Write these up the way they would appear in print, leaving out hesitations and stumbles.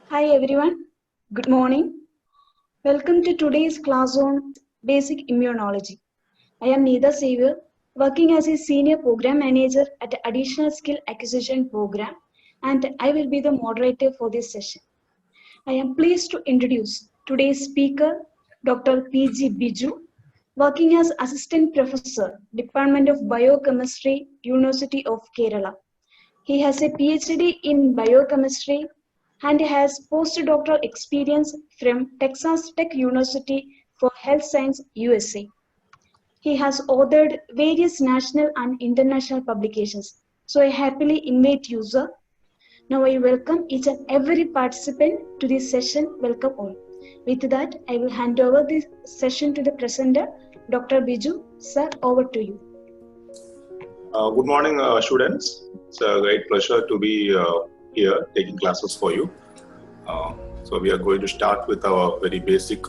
Hi everyone, good morning. Welcome to today's class on Basic Immunology. I am Needa Savior, working as a Senior Program Manager at the Additional Skill Acquisition Program, and I will be the moderator for this session. I am pleased to introduce today's speaker, Dr. P.G. Biju, working as Assistant Professor, Department of Biochemistry, University of Kerala. He has a PhD in biochemistry and has postdoctoral experience from Texas Tech University for Health Science, USA. He has authored various national and international publications. So I happily invite you, sir. Now I welcome each and every participant to this session. Welcome all. With that, I will hand over this session to the presenter, Dr. Biju. Sir, over to you. Good morning, students. It's a great pleasure to be here taking classes for you. So we are going to start with our very basic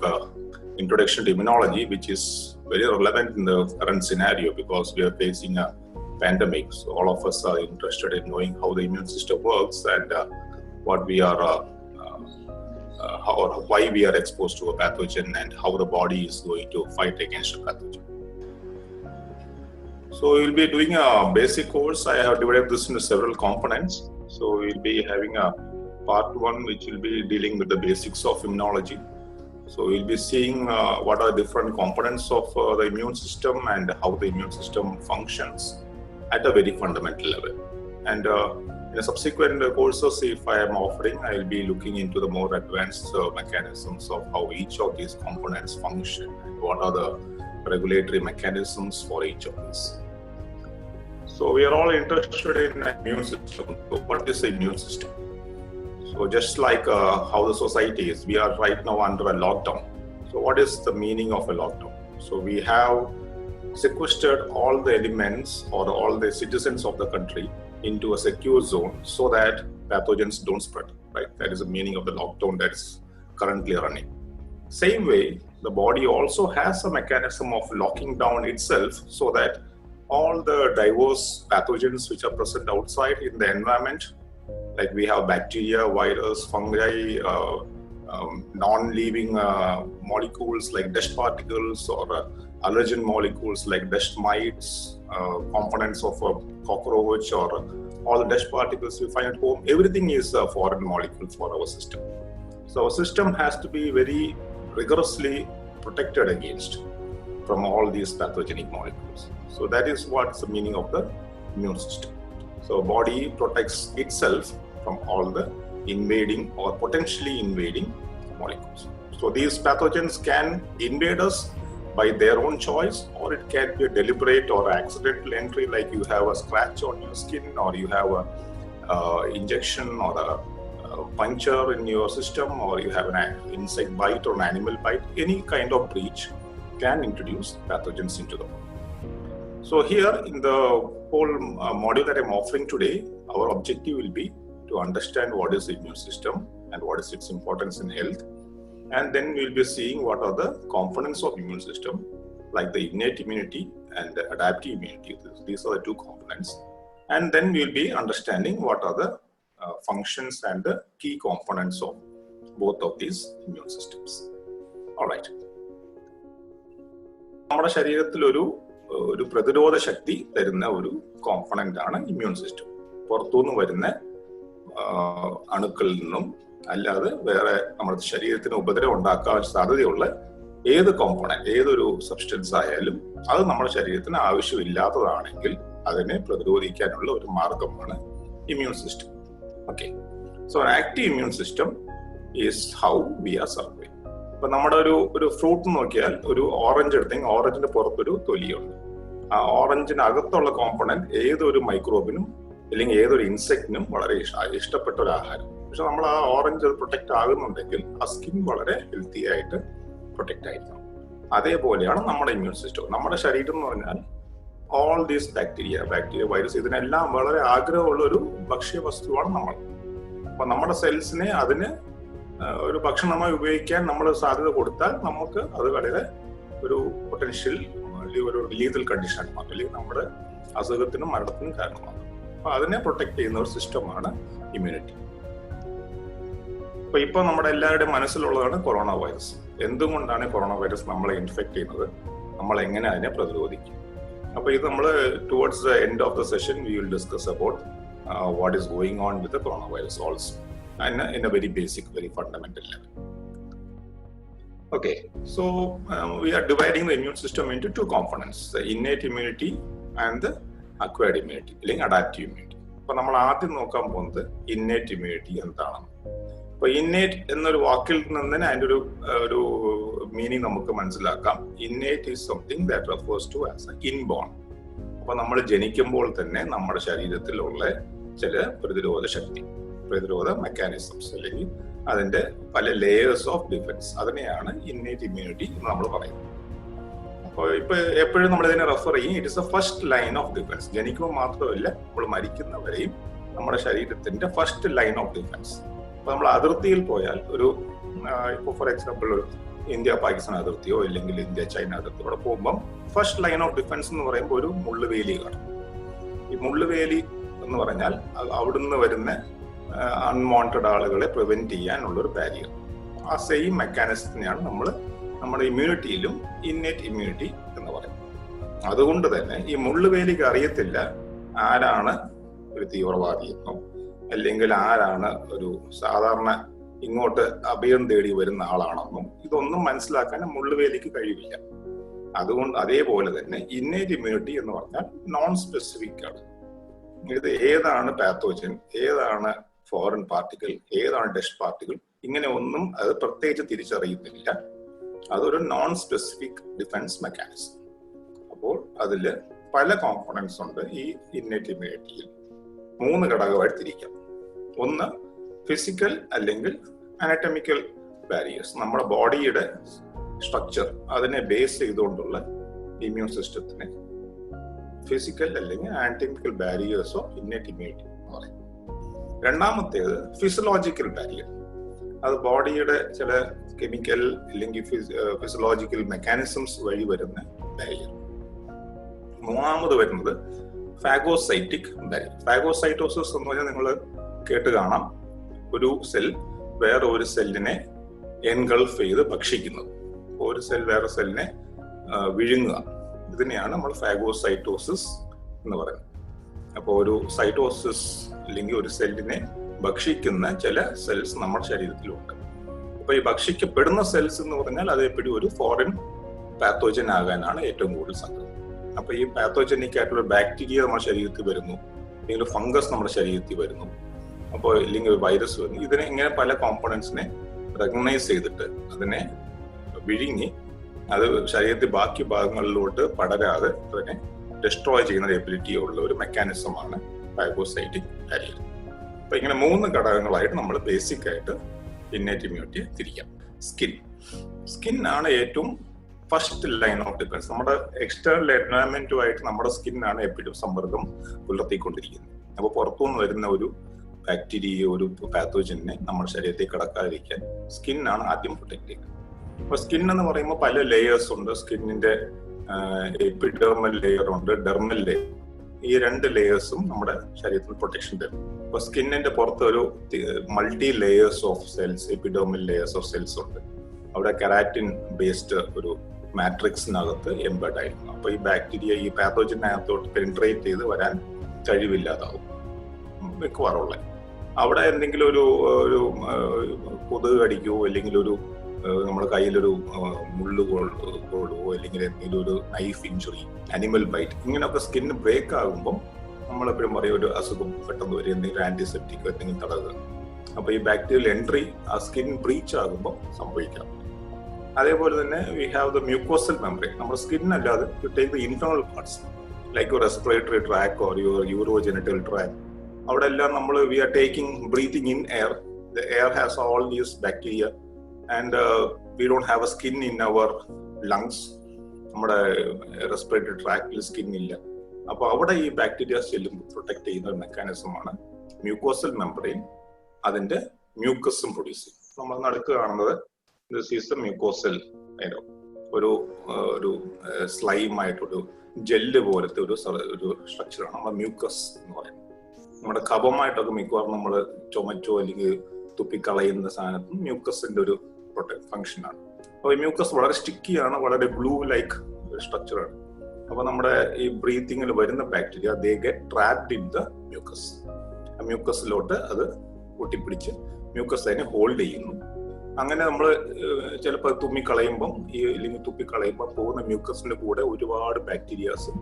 introduction to immunology, which is very relevant in the current scenario because we are facing a pandemic. So all of us are interested in knowing how the immune system works and what we are, how or why we are exposed to a pathogen and how the body is going to fight against a pathogen. So we'll be doing a basic course. I have divided this into several components. So we'll be having a part 1 which will be dealing with the basics of immunology. So we'll be seeing what are different components of the immune system and how the immune system functions at a very fundamental level. And in the subsequent courses, if I am offering, I'll be looking into the more advanced mechanisms of how each of these components function and what are the regulatory mechanisms for each of these. So we are all interested in the immune system. So what is the immune system? So just like how the society is, we are right now under a lockdown. So what is the meaning of a lockdown? So we have sequestered all the elements or all the citizens of the country into a secure zone so that pathogens don't spread, right? That is the meaning of the lockdown that is currently running. Same way, the body also has a mechanism of locking down itself so that all the diverse pathogens which are present outside in the environment, like we have bacteria, virus, fungi, non-living molecules like dust particles or allergen molecules like dust mites, components of a cockroach or all the dust particles we find at home, everything is a foreign molecule for our system. So our system has to be very rigorously protected against from all these pathogenic molecules. So that is what's the meaning of the immune system. So body protects itself from all the invading or potentially invading molecules. So these pathogens can invade us by their own choice, or it can be a deliberate or accidental entry, like you have a scratch on your skin or you have a injection or a puncture in your system, or you have an insect bite or an animal bite. Any kind of breach can introduce pathogens into the body. So here in the whole module that I'm offering today, our objective will be to understand what is the immune system and what is its importance in health. And then we'll be seeing what are the components of immune system, like the innate immunity and the adaptive immunity. These are the two components. And then we'll be understanding what are the functions and the key components of both of these immune systems. All right. നമ്മുടെ ശരീരത്തിൽ ഒരു പ്രതിരോധ ശക്തി തരുന്ന ഒരു component ആണ് immune system. പുറത്തുനിന്ന് വരുന്ന അണുക്കളിൽ നിന്നും അല്ലാതെ വേറെ നമ്മുടെ ശരീരത്തിന് ഉപദ്രവം ഉണ്ടാക്കാൻ സാധ്യതയുള്ള ഏത് കോമ്പണന്റ്, ഏതൊരു സബ്സ്റ്റൻസ് ആയാലും അത് നമ്മുടെ ശരീരത്തിന് ആവശ്യമില്ലാത്തതാണെങ്കിൽ അതിനെ പ്രതിരോധിക്കാനുള്ള ഒരു മാർഗമാണ് immune system. Okay, so active immune system is how we are survive. ഇപ്പൊ നമ്മുടെ ഒരു ഫ്രൂട്ട് നോക്കിയാൽ, ഒരു ഓറഞ്ച് എടുത്തെങ്കിൽ ഓറഞ്ചിന്റെ പുറത്തൊരു തൊലിയുണ്ട്. ആ ഓറഞ്ചിനകത്തുള്ള കോമ്പണന്റ് ഏതൊരു മൈക്രോബിനും അല്ലെങ്കിൽ ഏതൊരു ഇൻസെക്റ്റിനും വളരെ ഇഷ്ടപ്പെട്ട ഒരു ആഹാരം. പക്ഷെ നമ്മൾ ആ ഓറഞ്ച് പ്രൊട്ടക്ട് ആകുന്നുണ്ടെങ്കിൽ ആ സ്കിൻ വളരെ ഹെൽത്തി ആയിട്ട് പ്രൊട്ടക്ട് ആയിരിക്കണം. അതേപോലെയാണ് നമ്മുടെ ഇമ്മ്യൂൺ സിസ്റ്റം. നമ്മുടെ ശരീരം എന്ന് പറഞ്ഞാൽ ഓൾ ദീസ് ബാക്ടീരിയ, വൈറസ്, ഇതിനെല്ലാം വളരെ ആഗ്രഹമുള്ള ഒരു ഭക്ഷ്യവസ്തുവാണ് നമ്മൾ. അപ്പൊ നമ്മുടെ സെൽസിനെ അതിന് ഒരു ഭക്ഷണമായി ഉപയോഗിക്കാൻ നമ്മൾ സാധ്യത കൊടുത്താൽ നമുക്ക് അത് വളരെ ഒരു പൊട്ടൻഷ്യൽ ഒരു ലീതൽ കണ്ടീഷൻ ആകും, അല്ലെങ്കിൽ നമ്മുടെ അസുഖത്തിനും മരണത്തിനും കാരണമാകും. അപ്പൊ അതിനെ പ്രൊട്ടക്ട് ചെയ്യുന്ന ഒരു സിസ്റ്റമാണ് ഇമ്മ്യൂണിറ്റി. ഇപ്പൊ നമ്മുടെ എല്ലാവരുടെയും മനസ്സിലുള്ളതാണ് കൊറോണ വൈറസ്. എന്തുകൊണ്ടാണ് കൊറോണ വൈറസ് നമ്മളെ ഇൻഫെക്ട് ചെയ്യുന്നത്, നമ്മൾ എങ്ങനെ അതിനെ പ്രതിരോധിക്കും? അപ്പൊ ഇത് നമ്മൾ towards the end of the session we will discuss about what is going on with the corona virus also in a very basic, very fundamental level. Okay, so we are dividing the immune system into two components, the innate immunity and the acquired immunity, അല്ലെങ്കിൽ adaptive immunity. അപ്പൊ നമ്മൾ ആദ്യം നോക്കാൻ പോകുന്നത് innate immunity എന്താണെന്ന്. അപ്പൊ innate എന്നൊരു വാക്കിൽ നിന്ന് തന്നെ അതിൻ്റെ ഒരു മീനിങ് നമുക്ക് മനസ്സിലാക്കാം. Innate is something that refers to as an inborn. അപ്പൊ നമ്മൾ ജനിക്കുമ്പോൾ തന്നെ നമ്മുടെ ശരീരത്തിലുള്ള ചില പ്രതിരോധ മെക്കാനിസംസ് അല്ലെങ്കിൽ അതിന്റെ പല ലേയേഴ്സ് ഓഫ് ഡിഫൻസ്, അതിനെയാണ് ഇന്നേറ്റ് ഇമ്മ്യൂണിറ്റി എന്ന് നമ്മൾ പറയുന്നത്. അപ്പോൾ ഇപ്പൊ എപ്പോഴും നമ്മൾ ഇതിനെ റെഫർ ചെയ്യും, it is A first line of defence. ജനിക്കുമ്പോൾ മാത്രമല്ല, നമ്മൾ മരിക്കുന്നവരെയും നമ്മുടെ ശരീരത്തിന്റെ ഫസ്റ്റ് ലൈൻ ഓഫ് ഡിഫൻസ്. അപ്പൊ നമ്മൾ അതിർത്തിയിൽ പോയാൽ ഇപ്പോൾ ഫോർ എക്സാമ്പിൾ ഇന്ത്യ പാകിസ്ഥാൻ അതിർത്തിയോ അല്ലെങ്കിൽ ഇന്ത്യ ചൈന അതിർത്തിയോ അവിടെ പോകുമ്പം ഫസ്റ്റ് ലൈൻ ഓഫ് ഡിഫൻസ് എന്ന് പറയുമ്പോൾ ഒരു മുള്ളുവേലി കാണും. ഈ മുള്ളുവേലി എന്ന് പറഞ്ഞാൽ അവിടുന്ന് വരുന്ന അൺവാണ്ടഡ് ആളുകളെ പ്രിവെന്റ് ചെയ്യാനുള്ള ഒരു ബാരിയർ. ആ സെയിം മെക്കാനിസത്തിനെയാണ് നമ്മൾ നമ്മുടെ ഇമ്മ്യൂണിറ്റിയിലും ഇന്നേറ്റ് ഇമ്മ്യൂണിറ്റി എന്ന് പറയുന്നത്. അതുകൊണ്ട് തന്നെ ഈ മുള്ളുവേലിക്ക് അറിയത്തില്ല ആരാണ് ഒരു തീവ്രവാദി എന്നോ അല്ലെങ്കിൽ ആരാണ് ഒരു സാധാരണ ഇങ്ങോട്ട് അഭയം തേടി വരുന്ന ആളാണെന്നും ഇതൊന്നും മനസ്സിലാക്കാൻ മുള്ളുവേലിക്ക് കഴിയില്ല. അതുകൊണ്ട് അതേപോലെ തന്നെ ഇന്നേറ്റ് ഇമ്മ്യൂണിറ്റി എന്ന് പറഞ്ഞാൽ നോൺ സ്പെസിഫിക് ആണ്. ഇത് ഏതാണ് പാത്തോജൻ, ഏതാണ് ഫോറിൻ പാർട്ടിക്കിൾ, ഏതാണ് ഡസ്റ്റ് പാർട്ടിക്കിൾ, ഇങ്ങനെ ഒന്നും അത് പ്രത്യേകിച്ച് തിരിച്ചറിയുന്നില്ല. അതൊരു നോൺ സ്പെസിഫിക് ഡിഫൻസ് മെക്കാനിസം. അപ്പോൾ അതിൽ പല കോമ്പണൻസ് ഉണ്ട്. ഈ ഇന്നേറ്റ് ഇമ്മ്യൂണിറ്റിയിൽ 3 ഘടകമായിട്ട് തിരിക്കാം. ഒന്ന് ഫിസിക്കൽ അല്ലെങ്കിൽ അനാറ്റമിക്കൽ ബാരിയേഴ്സ്, നമ്മുടെ ബോഡിയുടെ സ്ട്രക്ചർ അതിനെ ബേസ് ചെയ്തുകൊണ്ടുള്ള ഇമ്മ്യൂൺ സിസ്റ്റത്തിനെ ഫിസിക്കൽ അല്ലെങ്കിൽ ആന്റിമിക്കൽ ബാരിയേഴ്സ് ഓഫ് ഇന്നേറ്റ് ഇമ്മ്യൂണിറ്റി എന്ന് പറയും. രണ്ടാമത്തേത് ഫിസിയോളജിക്കൽ ബാരിയർ, അത് ബോഡിയുടെ ചില കെമിക്കൽ അല്ലെങ്കിൽ ഫിസിയോളജിക്കൽ മെക്കാനിസംസ് വഴി വരുന്ന ബാരിയർ. മൂന്നാമത് വരുന്നത് ഫാഗോസൈറ്റിക് ബാരിയർ. ഫാഗോസൈറ്റോസിസ് എന്ന് പറഞ്ഞാൽ നിങ്ങൾ കേട്ട് കാണാം, ഒരു സെൽ വേറെ ഒരു സെല്ലിനെ എൻഗൾഫ് ചെയ്ത് ഭക്ഷിക്കുന്നത്, ഒരു സെൽ വേറെ സെല്ലിനെ വിഴുങ്ങുക. ഇതിനെയാണ് നമ്മൾ ഫാഗോസൈറ്റോസിസ് എന്ന് പറയുന്നത്. അപ്പോൾ ഒരു സൈറ്റോസിസ് അല്ലെങ്കിൽ ഒരു സെല്ലിനെ ഭക്ഷിക്കുന്ന ചില സെൽസ് നമ്മുടെ ശരീരത്തിലുണ്ട്. അപ്പൊ ഈ ഭക്ഷിക്കപ്പെടുന്ന സെൽസ് എന്ന് പറഞ്ഞാൽ അത് എപ്പോഴും ഒരു ഫോറിൻ പാത്തോജൻ ആകാനാണ് ഏറ്റവും കൂടുതൽ സാധ്യത. അപ്പൊ ഈ പാത്തോജനിക് ആയിട്ടുള്ള ബാക്ടീരിയ നമ്മുടെ ശരീരത്തിൽ വരുന്നു, അല്ലെങ്കിൽ ഫംഗസ് നമ്മുടെ ശരീരത്തിൽ വരുന്നു, അപ്പോൾ ഇല്ലെങ്കിൽ ഒരു വൈറസ് വരുന്നു. ഇതിനെ ഇങ്ങനെ പല കോമ്പണൻസിനെ റെക്കഗ്നൈസ് ചെയ്തിട്ട് അതിനെ വിഴുങ്ങി അത് ശരീരത്തിൽ ബാക്കി ഭാഗങ്ങളിലോട്ട് പടരാതെ അതിനെ ഡിസ്ട്രോയ് ചെയ്യുന്ന എബിലിറ്റി ഉള്ള ഒരു മെക്കാനിസമാണ് ഫാഗോസൈറ്റിക് ബാരിയർ. അപ്പൊ ഇങ്ങനെ 3 ഘടകങ്ങളായിട്ട് നമ്മൾ ബേസിക് ആയിട്ട് ഇന്നേറ്റ് ഇമ്മ്യൂണിറ്റി തിരിക്കാം. സ്കിൻ ആണ് ഏറ്റവും ഫസ്റ്റ് ലൈൻ ഓഫ് ഡിഫൻസ്. നമ്മുടെ എക്സ്റ്റേണൽ എൻവയറൺമെന്റുമായിട്ട് നമ്മുടെ സ്കിന്നാണ് എപ്പോഴും സമ്പർക്കം പുലർത്തിക്കൊണ്ടിരിക്കുന്നത്. അപ്പോൾ പുറത്തുനിന്ന് വരുന്ന ഒരു ബാക്ടീരിയ, ഒരു പാത്തോജനെ നമ്മുടെ ശരീരത്തിൽ കടക്കാതിരിക്കാൻ സ്കിന്നാണ് ആദ്യം പ്രൊട്ടക്ട് ചെയ്യുന്നത്. അപ്പൊ സ്കിൻ എന്ന് പറയുമ്പോൾ പല ലെയേഴ്സ് ഉണ്ട്. സ്കിന്നിന്റെ എപ്പിഡെർമൽ ലെയർ ഉണ്ട്, ഡെർമൽ ലെയർ. ഈ 2 ലെയേഴ്സും നമ്മുടെ ശരീരത്തിന് പ്രൊട്ടക്ഷൻ തരും. അപ്പൊ സ്കിന്നിന്റെ പുറത്ത് ഒരു multi layers of cells, epidermal layers of cells ഉണ്ട്. അവിടെ കെരാറ്റിൻ ബേസ്ഡ് ഒരു മാട്രിക്സിനകത്ത് എംബഡ് ആയിരുന്നു. അപ്പൊ ഈ ബാക്ടീരിയ ഈ പാത്തോജനകത്തോട്ട് പെനിട്രേറ്റ് ചെയ്ത് വരാൻ കഴിവില്ലാതാവും മിക്കവാറുള്ള. അവിടെ എന്തെങ്കിലും ഒരു കൊതുക് കടിക്കുവോ അല്ലെങ്കിൽ ഒരു നമ്മുടെ കയ്യിലൊരു മുള്ളു കൊള്ളുവോ അല്ലെങ്കിൽ എന്തെങ്കിലും ഒരു നൈഫ് ഇഞ്ചുറി, അനിമൽ ബൈറ്റ്, ഇങ്ങനെയൊക്കെ സ്കിൻ ബ്രേക്ക് ആകുമ്പോൾ നമ്മളെപ്പോഴും പറയും ഒരു അസുഖം പെട്ടെന്ന് വരും, എന്തെങ്കിലും ആന്റിസെപ്റ്റിക് എന്തെങ്കിലും തടവുക. അപ്പൊ ഈ ബാക്ടീരിയൽ എൻട്രി ആ സ്കിൻ ബ്രീച്ച് ആകുമ്പോൾ സംഭവിക്കാം. അതേപോലെ തന്നെ we have the mucosal membrane. നമ്മുടെ സ്കിൻ അല്ലാതെ you take the internal parts like your respiratory tract or your urogenital tract. അവിടെ എല്ലാം നമ്മൾ we are breathing in air. The air has all these bacteria and we don't have a skin in our lungs. നമ്മുടെ respiratory ട്രാക്റ്റിൽ skin ഇല്ല. അപ്പൊ അവിടെ ഈ bacteria ചെല്ലുമ്പോൾ protect ചെയ്യുന്ന ഒരു മെക്കാനിസമാണ് മ്യൂക്കോസൽ മെംബ്രെയിൻ. അതിന്റെ മ്യൂക്കസും പ്രൊഡ്യൂസ് ചെയ്യും. നമ്മൾ നടുക്ക് കാണുന്നത് മ്യൂക്കോസൽ ഒരു സ്ലൈം ആയിട്ടൊരു ജെല്ല് പോലത്തെ ഒരു സ്ട്രക്ചറാണ് നമ്മുടെ മ്യൂക്കസ് എന്ന് പറയുന്നത്. നമ്മുടെ കഫമായിട്ടൊക്കെ മിക്കവാറും നമ്മൾ ചുമച്ചോ അല്ലെങ്കിൽ തുപ്പിക്കളയുന്ന സാധനത്തും മ്യൂക്കസിന്റെ ഒരു ഫംഗ്ഷനാണ്. അപ്പോൾ ഈ മ്യൂക്കസ് വളരെ സ്റ്റിക്കിയാണ്, വളരെ ഗ്ലൂ ലൈക്ക് സ്ട്രക്ചറാണ്. അപ്പൊ നമ്മുടെ ഈ ബ്രീത്തിങ്ങിൽ വരുന്ന bacteria they get trapped in the mucus. ആ മ്യൂക്കസിലോട്ട് അത് ഒട്ടിപ്പിടിച്ച് മ്യൂക്കസ് അതിനെ ഹോൾഡ് ചെയ്യുന്നു. അങ്ങനെ നമ്മൾ ചിലപ്പോൾ തുമ്മിക്കളയുമ്പം അല്ലെങ്കിൽ തുപ്പിക്കളയുമ്പോൾ പോകുന്ന മ്യൂക്കസിന്റെ കൂടെ ഒരുപാട് ബാക്ടീരിയാസും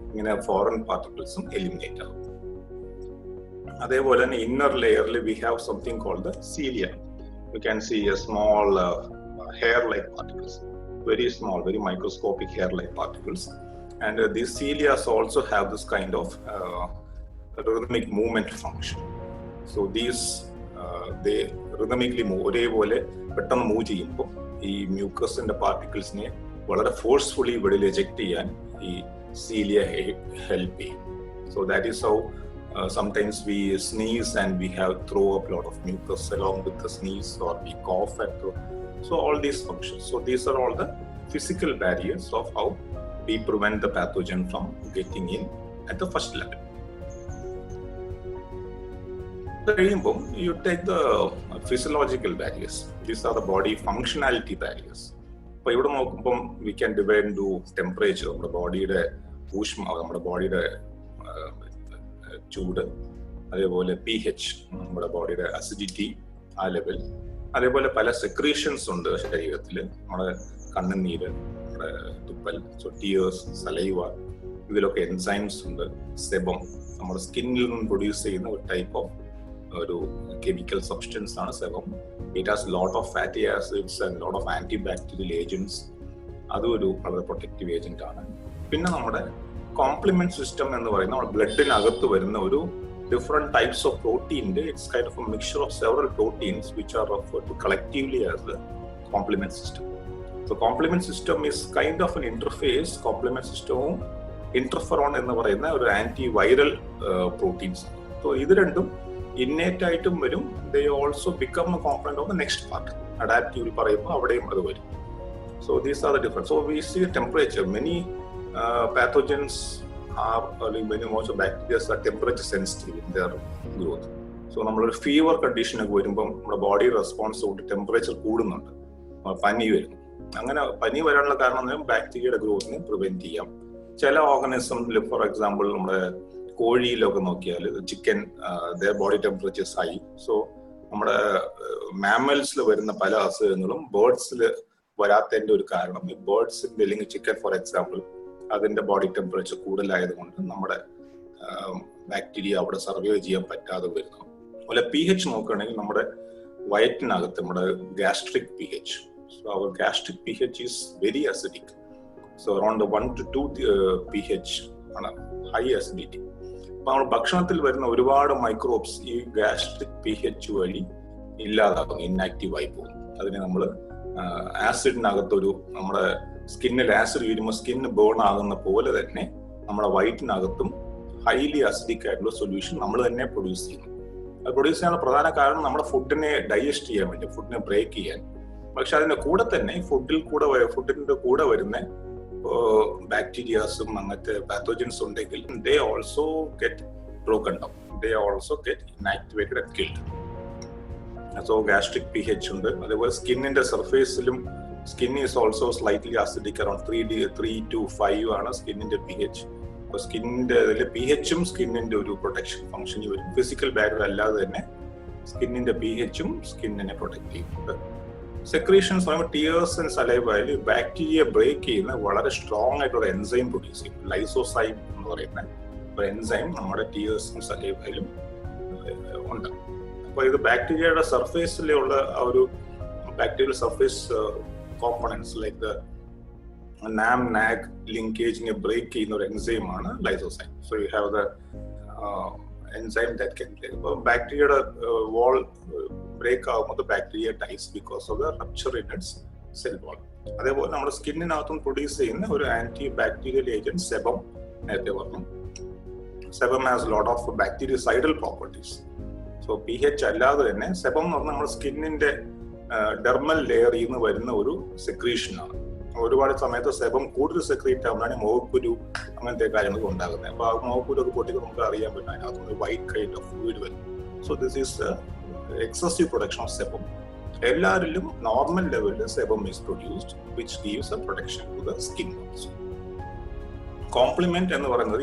ഇങ്ങനെ ഫോറിൻ പാർട്ടിക്കിൾസും എലിമിനേറ്റ് ആകും. അതേപോലെ തന്നെ ഇന്നർ ലെയറിൽ we have something called the cilia. You can see a small hair-like particles, very small, very microscopic hair-like particles. And these cilia also have this kind of rhythmic movement function. So these they rhythmically move. ഒരേപോലെ പെട്ടെന്ന് move ചെയ്യുമ്പോൾ ഈ മ്യൂക്കസിന്റെ പാർട്ടിക്കിൾസിനെ വളരെ forcefully വെളിയിൽ eject ചെയ്യാൻ ഈ cilia help ചെയ്യും. So that is how sometimes we sneeze and we have throw up a lot of mucus along with the sneeze, or we cough and throw. So all these functions. So these are all the physical barriers of how we prevent the pathogen from getting in at the first level. You take the physiological barriers. These are the body functionality barriers. So here we can divide into temperature, our body ഊഷ്മ, നമ്മുടെ ബോഡിയുടെ ചൂട്, അതേപോലെ pH, നമ്മുടെ ബോഡിയുടെ acidity, ആ level. അതേപോലെ പല secretions ഉണ്ട് ശരീരത്തിൽ, നമ്മുടെ കണ്ണുനീര്, നമ്മുടെ തുപ്പൽ, ടിയേഴ്സ്, സലൈവ, ഇതിലൊക്കെ എൻസൈംസ് ഉണ്ട്. സെബം, നമ്മുടെ സ്കിന്നിൽ നിന്ന് പ്രൊഡ്യൂസ് ചെയ്യുന്ന ഒരു ടൈപ്പ് ഓഫ് ഒരു കെമിക്കൽ സബ്സ്റ്റൻസ് ആണ് sebum. It has lot of fatty acids and lot of antibacterial agents. അതും ഒരു വളരെ പ്രൊട്ടക്റ്റീവ് ഏജന്റ് ആണ്. പിന്നെ നമ്മുടെ കോംപ്ലിമെന്റ് സിസ്റ്റം എന്ന് പറയുന്ന നമ്മുടെ ബ്ലഡിനകത്ത് വരുന്ന ഒരു different types of protein. It's kind of a mixture of several proteins which are referred to collectively as the complement system. So complement system is kind of an interface. Complement system interferon എന്ന് പറയുന്ന ഒരു antiviral proteins. So ഇത് രണ്ടും innate ആയിട്ടും വരും. they also become a component of the next part. Adaptive പറയുമ്പോൾ അവിടെയും അത് വരും. So these are the different. So we see temperature. Many pathogens are, many also bacteria are temperature sensitive in their growth. So നമ്മളൊരു fever കണ്ടീഷനൊക്കെ വരുമ്പം നമ്മുടെ body response കൊണ്ട് temperature കൂടുന്നുണ്ട്, പനി വരും. അങ്ങനെ പനി വരാനുള്ള കാരണം ബാക്ടീരിയയുടെ ഗ്രോത്തിനെ പ്രിവെന്റ് ചെയ്യാം. ചില ഓർഗനിസംസിൽ, ഫോർ എക്സാമ്പിൾ നമ്മുടെ കോഴിയിലൊക്കെ നോക്കിയാൽ chicken, their body temperature is high. So നമ്മുടെ മാമൽസിൽ വരുന്ന പല അസുഖങ്ങളും ബേർഡ്സിൽ വരാത്തതിന്റെ ഒരു കാരണം ഈ ബേർഡ്സിന്റെ അല്ലെങ്കിൽ ചിക്കൻ ഫോർ എക്സാമ്പിൾ അതിന്റെ ബോഡി ടെമ്പറേച്ചർ കൂടുതലായതുകൊണ്ട് നമ്മുടെ ബാക്ടീരിയ അവിടെ സർവൈവ് ചെയ്യാൻ പറ്റാതെ വരുന്നു. അതുപോലെ pH നോക്കുകയാണെങ്കിൽ നമ്മുടെ വയറ്റിനകത്ത് നമ്മുടെ gastric pH. So our gastric pH is very acidic. So around 1 to 2 pH ആണ് ഹൈ അസിഡിറ്റി. അപ്പൊ നമ്മൾ ഭക്ഷണത്തിൽ വരുന്ന ഒരുപാട് മൈക്രോബ്സ് ഈ ഗാസ്ട്രിക് pH വഴി ഇല്ലാതാകും, ഇന്നാക്റ്റീവ് ആയി പോകും. അതിനെ നമ്മൾ ആസിഡിനകത്തൊരു, നമ്മുടെ സ്കിന്നിൽ ആസിഡ് വീഴുമ്പോൾ സ്കിന്ന് ബേൺ ആകുന്ന പോലെ തന്നെ നമ്മുടെ വയറ്റിനകത്തും ഹൈലി അസിഡിക് ആയിട്ടുള്ള സൊല്യൂഷൻ നമ്മൾ തന്നെ പ്രൊഡ്യൂസ് ചെയ്യുന്നു. അത് പ്രൊഡ്യൂസ് ചെയ്യാനുള്ള പ്രധാന കാരണം നമ്മുടെ ഫുഡിനെ ഡൈജസ്റ്റ് ചെയ്യാൻ വേണ്ടി, ഫുഡിനെ ബ്രേക്ക് ചെയ്യാൻ. പക്ഷെ അതിന്റെ കൂടെ തന്നെ ഫുഡിന്റെ കൂടെ വരുന്ന ബാക്ടീരിയാസും അങ്ങനത്തെ പാത്തോജൻസ് ഉണ്ടെങ്കിൽ they also get broken down, they also get inactivated and killed. So gastric pH ഉണ്ട്. അതേപോലെ സ്കിന്നിന്റെ സർഫേസിലും skin is also slightly acidic, around 3 to 5 ആണ് സ്കിന്നിന്റെ pH. അപ്പൊ സ്കിന്നിന്റെ pHഉം സ്കിന്നിന്റെ ഒരു പ്രൊട്ടക്ഷൻ ഫംഗ്ഷനിൽ വരും. ഫിസിക്കൽ ബാരിയർ അല്ലാതെ തന്നെ സ്കിന്നിന്റെ pHഉം സ്കിന്നിനെ പ്രൊട്ടക്ട് ചെയ്യുന്നുണ്ട്. സെക്രീഷൻസ് പറയുമ്പോൾ ടിയേഴ്സ് ആൻഡ് സലൈവയിൽ ബാക്ടീരിയ ബ്രേക്ക് ചെയ്യുന്ന വളരെ സ്ട്രോങ് ആയിട്ടുള്ള എൻസൈം പ്രൊഡ്യൂസ് ചെയ്യും. ലൈസോസൈം എന്ന് പറയുന്ന ഒരു എൻസൈം നമ്മുടെ ടിയേഴ്സും സലൈവയിലും ഉണ്ട്. അപ്പൊ ഇത് ബാക്ടീരിയയുടെ സർഫേസിലുള്ള ആ ഒരു bacterial surface components like the NAM-NAG ലിങ്കേജിനെ ബ്രേക്ക് ചെയ്യുന്ന ഒരു എൻസൈം ആണ് lysozyme. So you have the enzyme that can play. ബാക്ടീരിയയുടെ വാൾ ബ്രേക്ക് ആകുമ്പോൾ bacteria dies because of the rupture in its cell wall. അതേപോലെ നമ്മുടെ സ്കിന്നിനകത്തും പ്രൊഡ്യൂസ് ചെയ്യുന്ന ഒരു ആന്റി ബാക്ടീരിയൽ ഏജന്റ് സെബം, നേരത്തെ പറഞ്ഞു. Sebum has lot of ബാക്ടീരിയസൈഡൽ properties. So pH അല്ലാതെ തന്നെ സെബം എന്ന് പറഞ്ഞാൽ നമ്മുടെ സ്കിന്നിന്റെ ഡെർമൽ ലെയറിൽ നിന്ന് വരുന്ന ഒരു സെക്രീഷൻ ആണ്. ഒരുപാട് സമയത്ത് സെബം കൂടുതൽ സെക്രീറ്റ് ആകുമ്പോഴാണ് മോക്കുരു അങ്ങനത്തെ കാര്യങ്ങൾ ഉണ്ടാകുന്നത്. അപ്പൊ ആ മോക്കുരു ഒക്കെ പൊട്ടിക്ക് നമുക്ക് അറിയാൻ പറ്റും, അതിനകത്ത് വൈറ്റ് കൈൻഡ് ഓഫ് ഫ്ലൂയിഡ് വരും. So this is excessive production of sebum. എല്ലാവരിലും നോർമൽ ലെവലിൽ sebum is produced, which gives a protection to the skin also. Complement എന്ന് പറയുന്നത്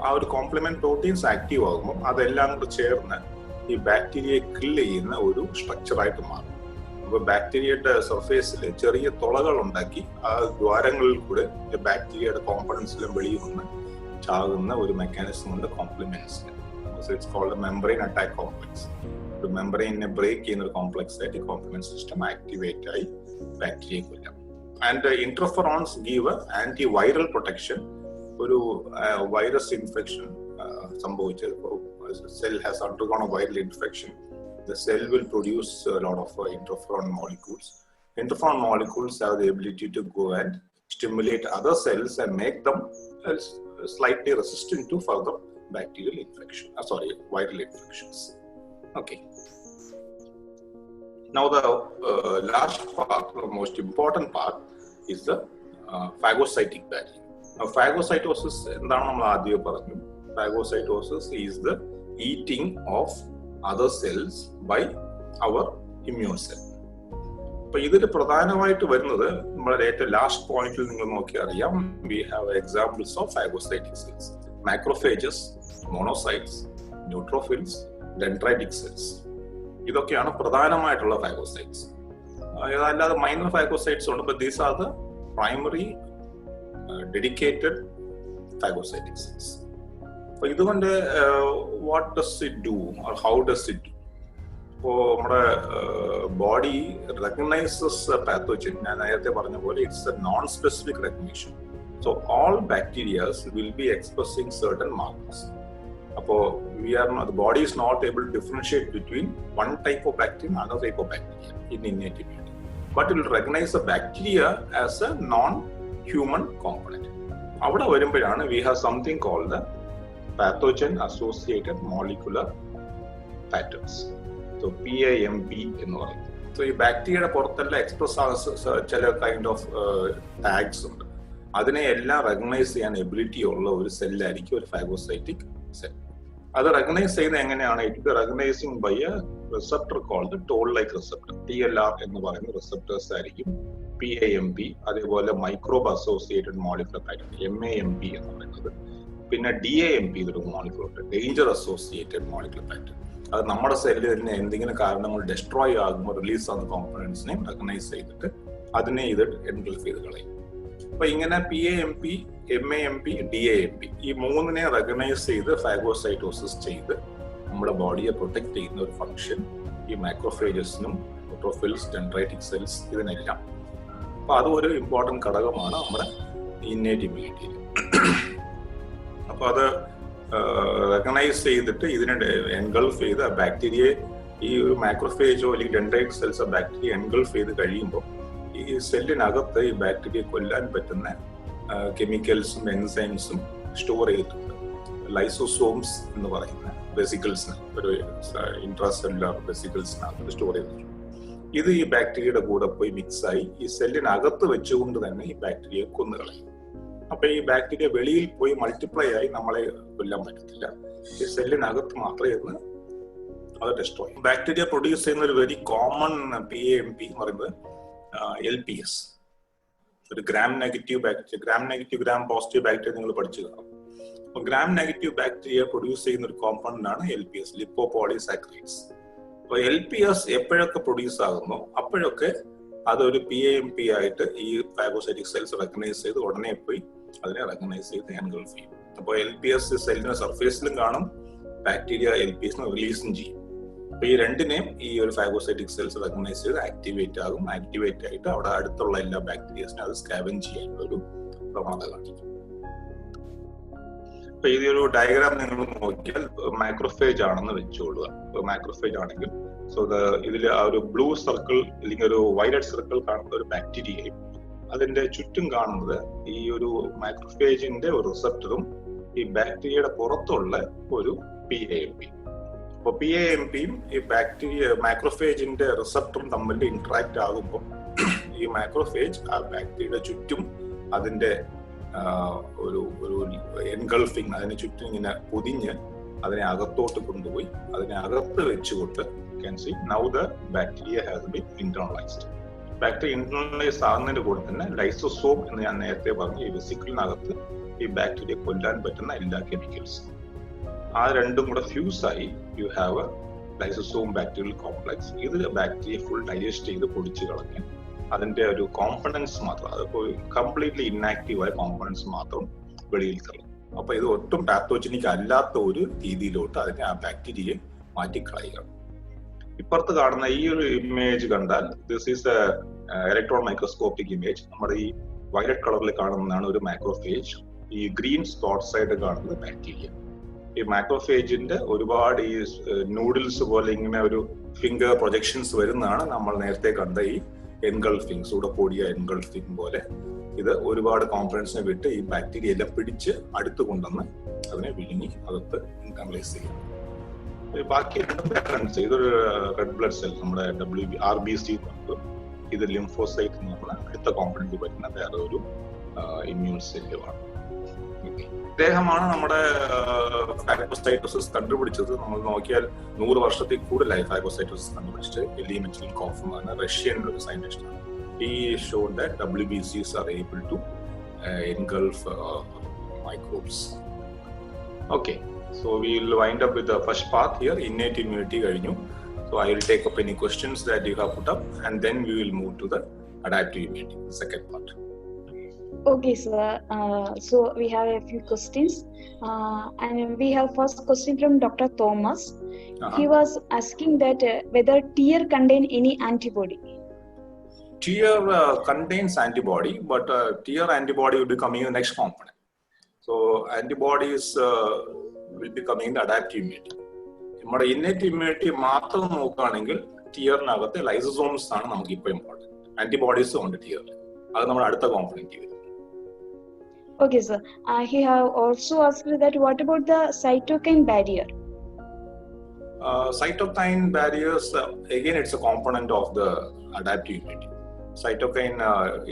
ആ ഒരു കോംപ്ലിമെന്റ് പ്രോട്ടീൻസ് ആക്റ്റീവ് ആകുമ്പോൾ അതെല്ലാം കൂടെ ചേർന്ന് ഈ ബാക്ടീരിയയെ കിൽ ചെയ്യുന്ന ഒരു സ്ട്രക്ചറായിട്ട് മാറും. അപ്പൊ ബാക്ടീരിയയുടെ സർഫേസിൽ ചെറിയ തുളകൾ ഉണ്ടാക്കി ആ ദ്വാരങ്ങളിൽ കൂടെ ബാക്ടീരിയയുടെ കോമ്പണൻസിലും വെളിയിൽ നിന്ന് ചാകുന്ന ഒരു മെക്കാനിസം ഉണ്ട് കോംപ്ലിമെന്റ്സിന്. It's called membrane attack complex. ഒരു മെംബ്രെയിനെ ബ്രേക്ക് ചെയ്യുന്ന ഒരു കോംപ്ലക്സ് ആയിട്ട് കോംപ്ലിമെന്റ് സിസ്റ്റം ആക്ടിവേറ്റ് ആയി ബാക്ടീരിയയെ കൊല്ലാം. And interferons give anti viral protection. ഒരു വൈറസ് ഇൻഫെക്ഷൻ സംഭവിച്ചത്, cell has undergone a viral infection, the cell will produce a lot of interferon molecules. Interferon molecules have the ability to go and stimulate other cells and make them slightly resistant to further bacterial infection, viral infections. Okay. Now the last part, the most important part, is the phagocytic barrier. Now phagocytosis എന്താണ് നമ്മൾ ആദ്യം പറഞ്ഞു. Phagocytosis is the eating of other cells by our immune cell. അപ്പൊ ഇതിൽ പ്രധാനമായിട്ട് വരുന്നത് നമ്മുടെ ഏറ്റവും ലാസ്റ്റ് പോയിന്റിൽ നിങ്ങൾ നോക്കി അറിയാം. We have examples of phagocytic cells: macrophages, monocytes, neutrophils, dendritic cells. ഇതൊക്കെയാണ് പ്രധാനമായിട്ടുള്ള phagocytes. അല്ലാതെ മൈനർ phagocytes ഉണ്ട്, but these are the primary dedicated phagocytic cells. അപ്പൊ ഇതുകൊണ്ട് what does it do or how does it do? ഇപ്പോൾ നമ്മുടെ body recognises pathogen. ഞാൻ നേരത്തെ പറഞ്ഞ പോലെ it's A non specific recognition. So all bacterias will be expressing certain markers. അപ്പോൾ the body is not able to differentiate between one type of bacteria and another type of bacteria in innate immunity, but it will recognize the bacteria as a non-human component. അവിടെ വരുമ്പോഴാണ് we have something called the pathogen associated molecular patterns. So PAMP എന്ന് പറയും. So ഈ ബാക്ടീരിയയുടെ പുറത്തെല്ലാം express ചില kind of tags ഉണ്ട്. അതിനെ എല്ലാം റെക്കഗ്നൈസ് ചെയ്യാൻ എബിലിറ്റി ഉള്ള ഒരു സെല്ലായിരിക്കും ഒരു ഫാഗോസൈറ്റിക് സെൽ. അത് റെക്കഗ്നൈസ് ചെയ്യുന്നത് എങ്ങനെയാണ്? It recognising by a receptor called toll like receptor. TLR എന്ന് പറയുന്ന റിസപ്റ്റേഴ്സ് ആയിരിക്കും PAMP. അതേപോലെ microbe associated molecular pattern MAMP എന്ന് പറയുന്നത്. പിന്നെ DAMP ഇതൊരു മോളിക്കുലർ ഉണ്ട്, ഡേഞ്ചർ അസോസിയേറ്റഡ് മോളിക്കുലർ പാറ്റേൺ. അത് നമ്മുടെ സെല്ലിൽ തന്നെ എന്തെങ്കിലും കാരണങ്ങൾ ഡെസ്ട്രോയ് ആകുമ്പോൾ റിലീസ് ആകുന്ന കോമ്പണൻസിനെ റെക്കഗ്നൈസ് ചെയ്തിട്ട് അതിനെ ഇത് എൻഗൾഫ് ചെയ്ത് കളയും. അപ്പൊ ഇങ്ങനെ PAMP, MAMP, DAMP ഈ മൂന്നിനെ റെക്കഗ്നൈസ് ചെയ്ത് ഫാഗോസൈറ്റോസിസ് ചെയ്ത് നമ്മുടെ ബോഡിയെ പ്രൊട്ടക്ട് ചെയ്യുന്ന ഒരു ഫംഗ്ഷൻ ഈ മൈക്രോഫേജസിനും ന്യൂട്രോഫിൽസ്, ഡെൻഡ്രൈറ്റിക് സെൽസ് ഇതിനെല്ലാം. അപ്പൊ അത് ഒരു ഇമ്പോർട്ടന്റ് ഘടകമാണ് നമ്മുടെ ഇന്നേറ്റ് ഇമ്മ്യൂണിറ്റിയിൽ. അപ്പൊ അത് റെക്കഗ്നൈസ് ചെയ്തിട്ട് ഇതിനെ എൻഗൾഫ് ചെയ്ത് ബാക്ടീരിയയെ, ഈ ഒരു മൈക്രോഫേജോ അല്ലെങ്കിൽ ഡെൻഡ്രൈറ്റിക് സെൽസ് ബാക്ടീരിയ എൻഗൾഫ് ചെയ്ത് കഴിയുമ്പോൾ ഈ സെല്ലിനകത്ത് ഈ ബാക്ടീരിയയെ കൊല്ലാൻ പറ്റുന്ന കെമിക്കൽസും എൻസൈംസും സ്റ്റോർ ചെയ്തിട്ടുണ്ട്. ലൈസോസോംസ് എന്ന് പറയുന്ന വെസിക്കിൾസിന്, ഒരു ഇൻട്രാസെല്ലുലാർ വെസിക്കിൾസിനകത്ത് സ്റ്റോർ ചെയ്തിട്ടുണ്ട്. ഇത് ഈ ബാക്ടീരിയയുടെ കൂടെ പോയി മിക്സായി ഈ സെല്ലിനകത്ത് വെച്ചുകൊണ്ട് തന്നെ ഈ ബാക്ടീരിയയെ കൊന്നുകളയും. അപ്പൊ ഈ ബാക്ടീരിയ വെളിയിൽ പോയി മൾട്ടിപ്ലൈ ആയി നമ്മളെ കൊല്ലാൻ പറ്റത്തില്ല. ഈ സെല്ലിനകത്ത് മാത്രമേ ഇരുന്ന് അത് ഡെസ്ട്രോയ്. ബാക്ടീരിയ പ്രൊഡ്യൂസ് ചെയ്യുന്ന ഒരു വെരി കോമൺ PAMP എന്ന് പറയുന്നത് LPS. ഒരു gram negative bacteria, gram negative gram positive bacteria നിങ്ങൾ പഠിച്ചു കാണും. അപ്പൊ ഗ്രാം നെഗറ്റീവ് ബാക്ടീരിയ പ്രൊഡ്യൂസ് ചെയ്യുന്ന ഒരു കോമ്പൗണ്ട് ആണ് LPS, ലിപ്പോപോളിസാക്കറൈഡ്സ്. അപ്പൊ LPS എപ്പോഴൊക്കെ പ്രൊഡ്യൂസ് ആകുന്നോ അപ്പോഴൊക്കെ അതൊരു PAMP ആയിട്ട് ഈ ഫാഗോസൈറ്റിക് സെൽസ് റെക്കഗ്നൈസ് ചെയ്ത് ഉടനെ പോയി അതിനെ റെക്കഗ്നൈസ് ചെയ്ത് എൻഗൾഫ് ചെയ്യും. അപ്പോൾ LPS സെല്ലിന്റെ സർഫേസിലും കാണും, ബാക്ടീരിയ LPSനെ റിലീസും ചെയ്യും. അപ്പൊ ഈ രണ്ടിനെയും ഈ ഒരു ഫാഗോസൈറ്റിക് സെൽസ് റെക്കഗ്നൈസ് ചെയ്ത് ആക്ടിവേറ്റ് ആകും. ആക്ടിവേറ്റ് ആയിട്ട് അവിടെ അടുത്തുള്ള എല്ലാ ബാക്ടീരിയസിനെ അത് സ്കാവൻ ചെയ്യാനുള്ള ഒരു പ്രവണത കാണിക്കും. അപ്പൊ ഈ ഒരു ഡയഗ്രാം നിങ്ങൾ നോക്കിയാൽ മൈക്രോഫേജ് ആണെന്ന് വെച്ചുകൊള്ളുക. മൈക്രോഫേജ് ആണെങ്കിൽ ഇതിൽ ആ ഒരു ബ്ലൂ സർക്കിൾ അല്ലെങ്കിൽ ഒരു വയലറ്റ് സർക്കിൾ കാണുന്ന ഒരു ബാക്ടീരിയയും അതിന്റെ ചുറ്റും കാണുന്നത് ഈ ഒരു മൈക്രോഫേജിന്റെ ഒരു റിസപ്റ്ററും ഈ ബാക്ടീരിയയുടെ പുറത്തുള്ള ഒരു PAMP. അപ്പൊ PAMPയും ഈ ബാക്ടീരിയ മൈക്രോഫേജിന്റെ റിസപ്റ്ററും തമ്മിൽ ഇന്ററാക്ട് ആകുമ്പോൾ ഈ മൈക്രോഫേജ് ആ ബാക്ടീരിയയുടെ ചുറ്റും അതിന്റെ ഒരു എൻഗൾഫിങ്, അതിന് ചുറ്റും ഇങ്ങനെ പൊതിഞ്ഞ് അതിനെ അകത്തോട്ട് കൊണ്ടുപോയി അതിനെ അകത്ത് വെച്ചുകൊണ്ട് can see now the bacteria has been internalized. Bacteria internalize ആകുന്നതിന്റെ കൂടെ തന്നെ ലൈസോസോം എന്ന് ഞാൻ നേരത്തെ പറഞ്ഞു, ഈ വെസിക്കിളിനകത്ത് ഈ ബാക്ടീരിയ കൊല്ലാൻ പറ്റുന്ന എല്ലാ കെമിക്കൽസും ആ രണ്ടും കൂടെ ഫ്യൂസ് ആയി U have A lysosome bacterial complex. ഇത് ബാക്ടീരിയ ഫുൾ ഡൈജസ്റ്റ് ചെയ്ത് പൊടിച്ചു കളഞ്ഞ് അതിന്റെ ഒരു കോമ്പണൻസ് മാത്രം, അത് കംപ്ലീറ്റ്ലി ഇന്നാക്റ്റീവായ കോമ്പണൻസ് മാത്രം വെളിയിൽ തള്ളും. അപ്പൊ ഇത് ഒട്ടും പാത്തോജനിക് അല്ലാത്ത ഒരു രീതിയിലോട്ട് അതിനെ ആ ബാക്ടീരിയയെ മാറ്റിക്കളയുക. ഇപ്പുറത്ത് കാണുന്ന ഈ ഒരു ഇമേജ് കണ്ടാൽ this is A electron microscopic image. നമ്മുടെ ഈ വയലറ്റ് കളറിൽ കാണുന്നതാണ് ഒരു മാക്രോഫേജ്, ഈ ഗ്രീൻ സ്പോട്ട്സ് ആയിട്ട് കാണുന്നത് ബാക്ടീരിയ. ഈ മാക്രോഫേജിന്റെ ഒരുപാട് ഈ നൂഡിൽസ് പോലെ ഇങ്ങനെ ഒരു ഫിംഗർ പ്രൊജക്ഷൻസ് വരുന്നതാണ് നമ്മൾ നേരത്തെ കണ്ട ഈ എൻഗൾഫിംഗ്, സൂഡോപോഡിയ എൻഗൾഫിംഗ് പോലെ. ഇത് ഒരുപാട് കോമ്പണൻസിനെ വിട്ട് ഈ ബാക്ടീരിയ എല്ലാം പിടിച്ച് അടുത്ത് കൊണ്ടുവന്ന് അതിനെ വിഴുങ്ങി അകത്ത് ഇന്റർണലൈസ് ചെയ്യും. ബാക്കി പാറ്റേൺസ്, ഇതൊരു റെഡ് ബ്ലഡ് സെൽ, നമ്മുടെ RBC, ഇത് ലിംഫോസൈറ്റ് എന്ന് പറഞ്ഞ അടുത്ത കോമ്പണന്റ് വരുന്ന വേറെ ഒരു ഇമ്മ്യൂൺ സെല്ലുമാണ്. ഇദ്ദേഹമാണ് നമ്മുടെ ഫാഗോസൈറ്റോസിസ് കണ്ടുപിടിച്ചത്. നമ്മൾ നോക്കിയാൽ 100 വർഷത്തിൽ കൂടുതലായി ഫാഗോസൈറ്റോസിസ് കണ്ടുപിടിച്ചിട്ട്. എലി മെറ്റ്ലിൻകോഫ് ആണ്, റഷ്യൻ ഒരു സയന്റിസ്റ്റ് ആണ്. He showed that WBCs are able to engulf microbes. Okay, so we will wind up with the first part here, innate immunity കഴിഞ്ഞു. So I will take up any questions that you have put up and then we will move to the adaptive immunity, the second part. Okay, sir. So we have a few questions, and we have first question from Dr. Thomas. He was asking that whether tear contain any antibody. Tear contains antibody, but tear antibody will be coming in the next component. So antibodies will be coming in the adaptive immunity. നമ്മുടെ innate immunity മാത്രം നോക്കുകയാണെങ്കിൽ ടിയറിനകത്ത് lysosomes ആണ് നമുക്ക് ഇപ്പോൾ important. ആന്റിബോഡീസും ഉണ്ട് ടിയറിൽ, അത് നമ്മുടെ അടുത്ത കോമ്പണന്റ് വരും. Okay, sir. He have also asked that what about the cytokine barrier? Cytokine barriers, again, it's a component of the adaptive immunity. Cytokine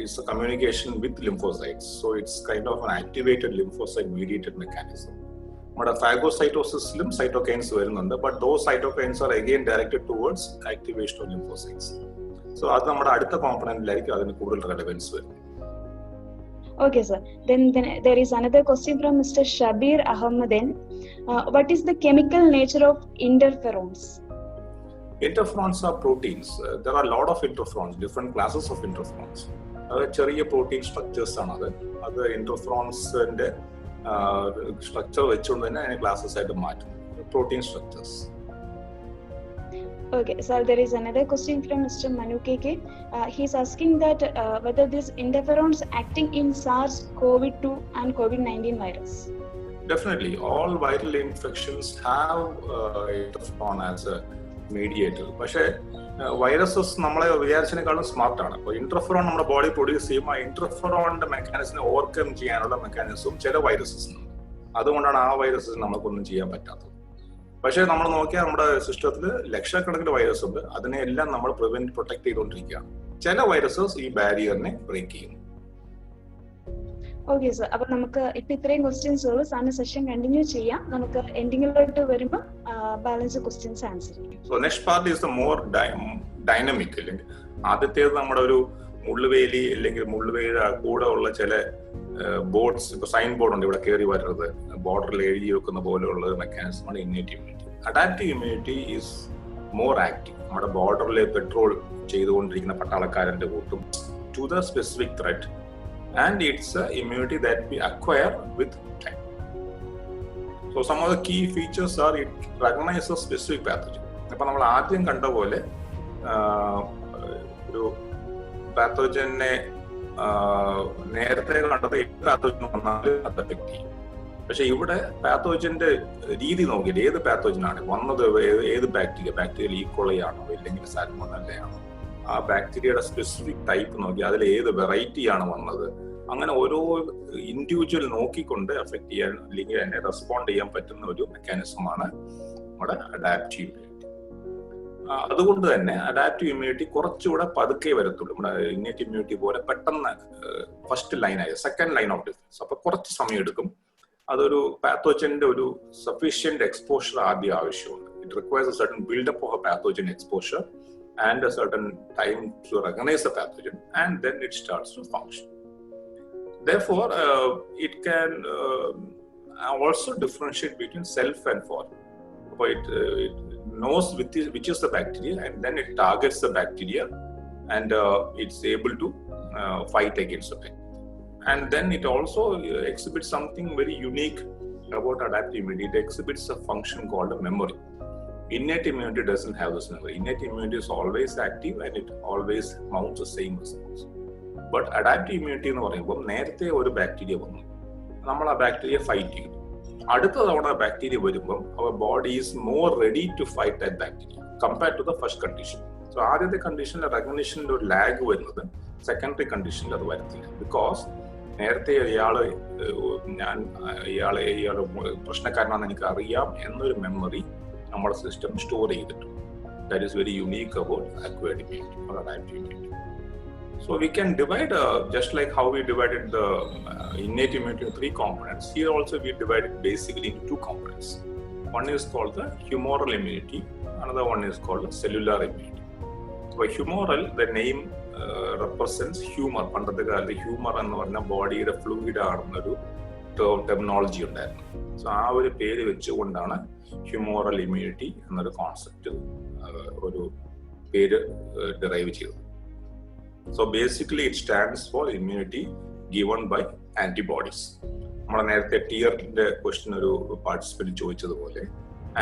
is a communication with lymphocytes, so it's kind of an activated lymphocyte mediated mechanism. നമ്മുടെ ഫാഗോസൈറ്റോസിസിലും cytokines വരുന്നുണ്ട്, but those cytokines are again directed towards activation of lymphocytes. So അത് നമ്മുടെ അടുത്ത കോമ്പണന്റിലായിരിക്കും അതിന് കൂടുതൽ relevance വരുന്നത്. Okay, sir. Then there is another question from Mr. Shabir Ahmeden. What is the chemical nature of interferons? Interferons are proteins. There are a lot of interferons, different classes of interferons. ചെറിയ protein structures ആണ് അത് ഇന്റർഫെറോൺസിന്റെ structure വെച്ചുകൊണ്ട് തന്നെ അതിനെ classes ആയിട്ട് മാറ്റും, protein structures. Okay, sir, there is another question from Mr. Manu KK. He's asking that whether these interferons acting in SARS-CoV-2 and COVID-19 virus. Definitely, all viral infections have interferon as a mediator. പക്ഷേ viruses നമ്മളെ വിചാരിച്ചതിനേക്കാളും സ്മാർട്ടാണ്. അപ്പോൾ interferon നമ്മുടെ body produce ചെയ്യുമ്പോൾ ആ ഇന്റർഫെറോണിന്റെ മെക്കാനിസിനെ overcome ചെയ്യാനുള്ള mechanism ചില വൈറസസിനുണ്ട്. അതുകൊണ്ടാണ് ആ വൈറസസ് നമുക്കൊന്നും ചെയ്യാൻ പറ്റാത്തത്. പക്ഷേ നമ്മൾ നോക്കിയാൽ നമ്മുടെ സിസ്റ്റത്തിൽ ലക്ഷക്കണക്കിന് വൈറസ് ഉണ്ട്, അതിനെല്ലാം നമ്മൾ പ്രൊട്ടക്ട് ചെയ്തുകൊണ്ടിരിക്കുകയാണ്. ചില വൈറസസ് ഈ ബാരിയറിനെ ബ്രേക്ക് ചെയ്യുന്നു. ഓക്കെ സർ, അപ്പൊ നമുക്ക് ഇപ്പൊ ഇത്രയും ക്വസ്റ്റ്യൻസ് ഉള്ളൂ. സാറിന് സെഷൻ കണ്ടിന്യൂ ചെയ്യാം. നമുക്ക് എൻഡിങ്ങിലോട്ട് വരുമ്പോൾ ബാലൻസ് ക്വസ്റ്റ്യൻസ് ആൻസർ ചെയ്യാം. So next part is the more dynamic. അല്ലെങ്കിൽ ആദ്യത്തേത് നമ്മുടെ ഒരു മുള്ളുവേലി അല്ലെങ്കിൽ മുള്ളുവേലിയുടെ കൂടെ ഉള്ള ചില ബോർഡ്സ്, ഇപ്പൊ സൈൻ ബോർഡ് ഉണ്ട് ഇവിടെ കയറി വരുന്നത്, ബോർഡറിൽ എഴുതി വെക്കുന്ന പോലെയുള്ള ഒരു മെക്കാനിസമാണ് innate immunity. Adaptive immunity is more active. നമ്മുടെ ബോർഡറിൽ പെട്രോൾ ചെയ്തുകൊണ്ടിരിക്കുന്ന പട്ടാളക്കാരന്റെ കൂട്ടും to the specific threat, and it's a immunity that we acquire with time. So some of the key features are it recognizes specific pathogen. അപ്പോൾ നമ്മൾ ആദ്യം കണ്ട പോലെ ഒരു പാത്തോജനെ നേരത്തെ കണ്ടത് പാത്തോജൻ വന്നാലും അത് എഫക്ട് ചെയ്യും. പക്ഷെ ഇവിടെ പാത്തോജന്റെ രീതി നോക്കിയിട്ട് ഏത് പാത്തോജനാണ് വന്നത്, ഏത് ബാക്ടീരിയ ഈക്കോളി ആണോ ഇല്ലെങ്കിൽ സാൽമോണല്ലയാണോ, ആ ബാക്ടീരിയയുടെ സ്പെസിഫിക് ടൈപ്പ് നോക്കി അതിൽ ഏത് വെറൈറ്റി ആണ് വന്നത്, അങ്ങനെ ഓരോ ഇൻഡിവിജ്വൽ നോക്കിക്കൊണ്ട് എഫക്ട് ചെയ്യാൻ അല്ലെങ്കിൽ അതിനെ റെസ്പോണ്ട് ചെയ്യാൻ പറ്റുന്ന ഒരു മെക്കാനിസമാണ് നമ്മുടെ അഡാപ്റ്റീവ് ഇമ്മ്യൂണിറ്റി. അതുകൊണ്ട് തന്നെ അഡാപ്റ്റീവ് ഇമ്മ്യൂണിറ്റി കുറച്ചുകൂടെ പതുക്കെ വരത്തുള്ളൂ. നമ്മുടെ ഇന്നേറ്റ് ഇമ്മ്യൂണിറ്റി പോലെ പെട്ടെന്ന് ഫസ്റ്റ് ലൈനായ സെക്കൻഡ് ലൈൻ ഓഫ് ഡിഫൻസ്. അപ്പൊ കുറച്ച് സമയം എടുക്കും. അതൊരു പാത്തോജന്റെ ഒരു സഫീഷ്യന്റ് എക്സ്പോഷർ ആദ്യം ആവശ്യമുണ്ട്. it requires a certain build-up of a pathogen exposure and a certain time to recognize the pathogen, and then it starts to function. Therefore, it can also differentiate between self and foreign. So it knows which is the bacteria, and then it targets the bacteria, and it's able to fight against the bacteria. And then it also exhibits something very unique about adaptive immunity. It exhibits a function called a memory. Innate immunity doesn't have this memory. Innate immunity is always active and it always mounts the same response. But adaptive immunity എന്ന് പറയുമ്പോൾ നേരത്തെ ഒരു bacteria വന്നു, നമ്മൾ ആ bacteria fight ചെയ്തു. അടുത്ത തവണ ബാക്ടീരിയ വരുമ്പം our body is more ready to fight that bacteria compared to the first condition. So ആദ്യത്തെ കണ്ടീഷനിൽ റെക്കഗ്നിഷനിൽ ഒരു ലാഗ് വരുന്നത് സെക്കൻഡറി കണ്ടീഷനിൽ അത് വരുത്തില്ല. ബിക്കോസ് നേരത്തെ ഇയാള് പ്രശ്നക്കാരനാണെന്ന് എനിക്ക് അറിയാം എന്നൊരു മെമ്മറി നമ്മുടെ സിസ്റ്റം സ്റ്റോർ ചെയ്തിട്ടുണ്ട്. That is very unique about acquired immunity or adaptive immunity. So we can divide, just like how we divided the innate immunity into 3 components, here also we divided basically into 2 components. One is called the humoral immunity, another one is called the cellular immunity. So by humoral, the name represents humor. പണ്ടത്തെ കാലത്ത് humour എന്ന് പറഞ്ഞാൽ ബോഡിയുടെ fluid ആണെന്നൊരു terminology ഉണ്ടായിരുന്നു. So ആ ഒരു പേര് വെച്ചുകൊണ്ടാണ് ഹ്യൂമോറൽ ഇമ്മ്യൂണിറ്റി എന്നൊരു കോൺസെപ്റ്റ് ഒരു പേര് ഡിറൈവ് ചെയ്തത്. So basically it stands for immunity given by antibodies. നമ്മുടെ നേരത്തെ ടിയറിന്റെ ക്വസ്റ്റ്യൻ ഒരു participant ചോദിച്ചതുപോലെ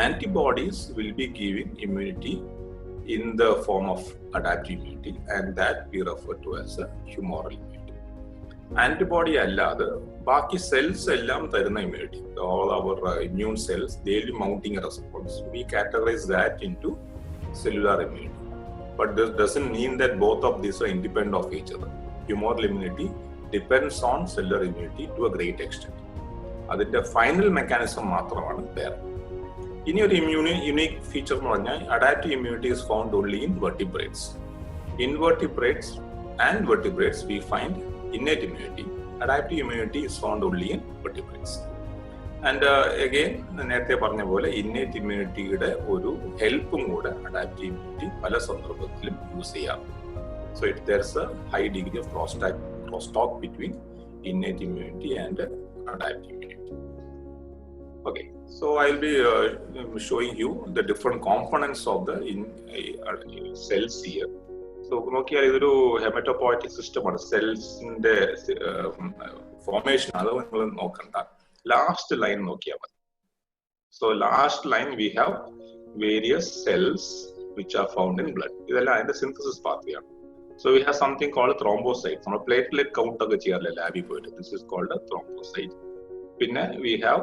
antibodies will be giving immunity in the form of adaptive immunity, and that we refer to as a humoral immunity. Antibody അല്ലാതെ ബാക്കി cells എല്ലാം തരുന്ന immunity, all our immune cells, they will be mounting a response. We categorize that into cellular immunity. But this doesn't mean that both of these are independent of each other. Humoral immunity depends on cellular immunity to a great extent. അതിന്റെ final mechanism മാത്രമാണ് വേറെ. ഇനി ഒരു unique feature എന്ന് പറഞ്ഞാൽ adaptive immunity is found only in vertebrates. In vertebrates and vertebrates we find innate immunity. Adaptive immunity is found only in vertebrates. And again, നേരത്തെ പറഞ്ഞ പോലെ ഇന്നേറ്റ് ഇമ്മ്യൂണിറ്റിയുടെ ഒരു ഹെൽപ്പും കൂടെ അഡാപ്റ്റീവ് ഇമ്മ്യൂണിറ്റി പല സന്ദർഭത്തിലും യൂസ് ചെയ്യാം. So there's a high degree of crosstalk between innate immunity and adaptive immunity. Okay, so I'll be showing you the different components of the cells here. So നോക്കിയാൽ ഇതൊരു haematopoietic സിസ്റ്റമാണ്. സെൽസിന്റെ formation അത് നിങ്ങൾ നോക്കണ്ട, last line നോക്കിയാൽ മതി. So last line we have various cells which are found in blood. ഇതെല്ലാം അതിന്റെ സിന്തസിസ് പാത്വേ ആണ്. So we have something called thrombocytes. നമ്മൾ പ്ലേറ്റ്ലെറ്റ് കൗണ്ട് ഒക്കെ ചെയ്യാറില്ല ലാബിൽ പോയിട്ട്. This is called a thrombocyte. പിന്നെ we have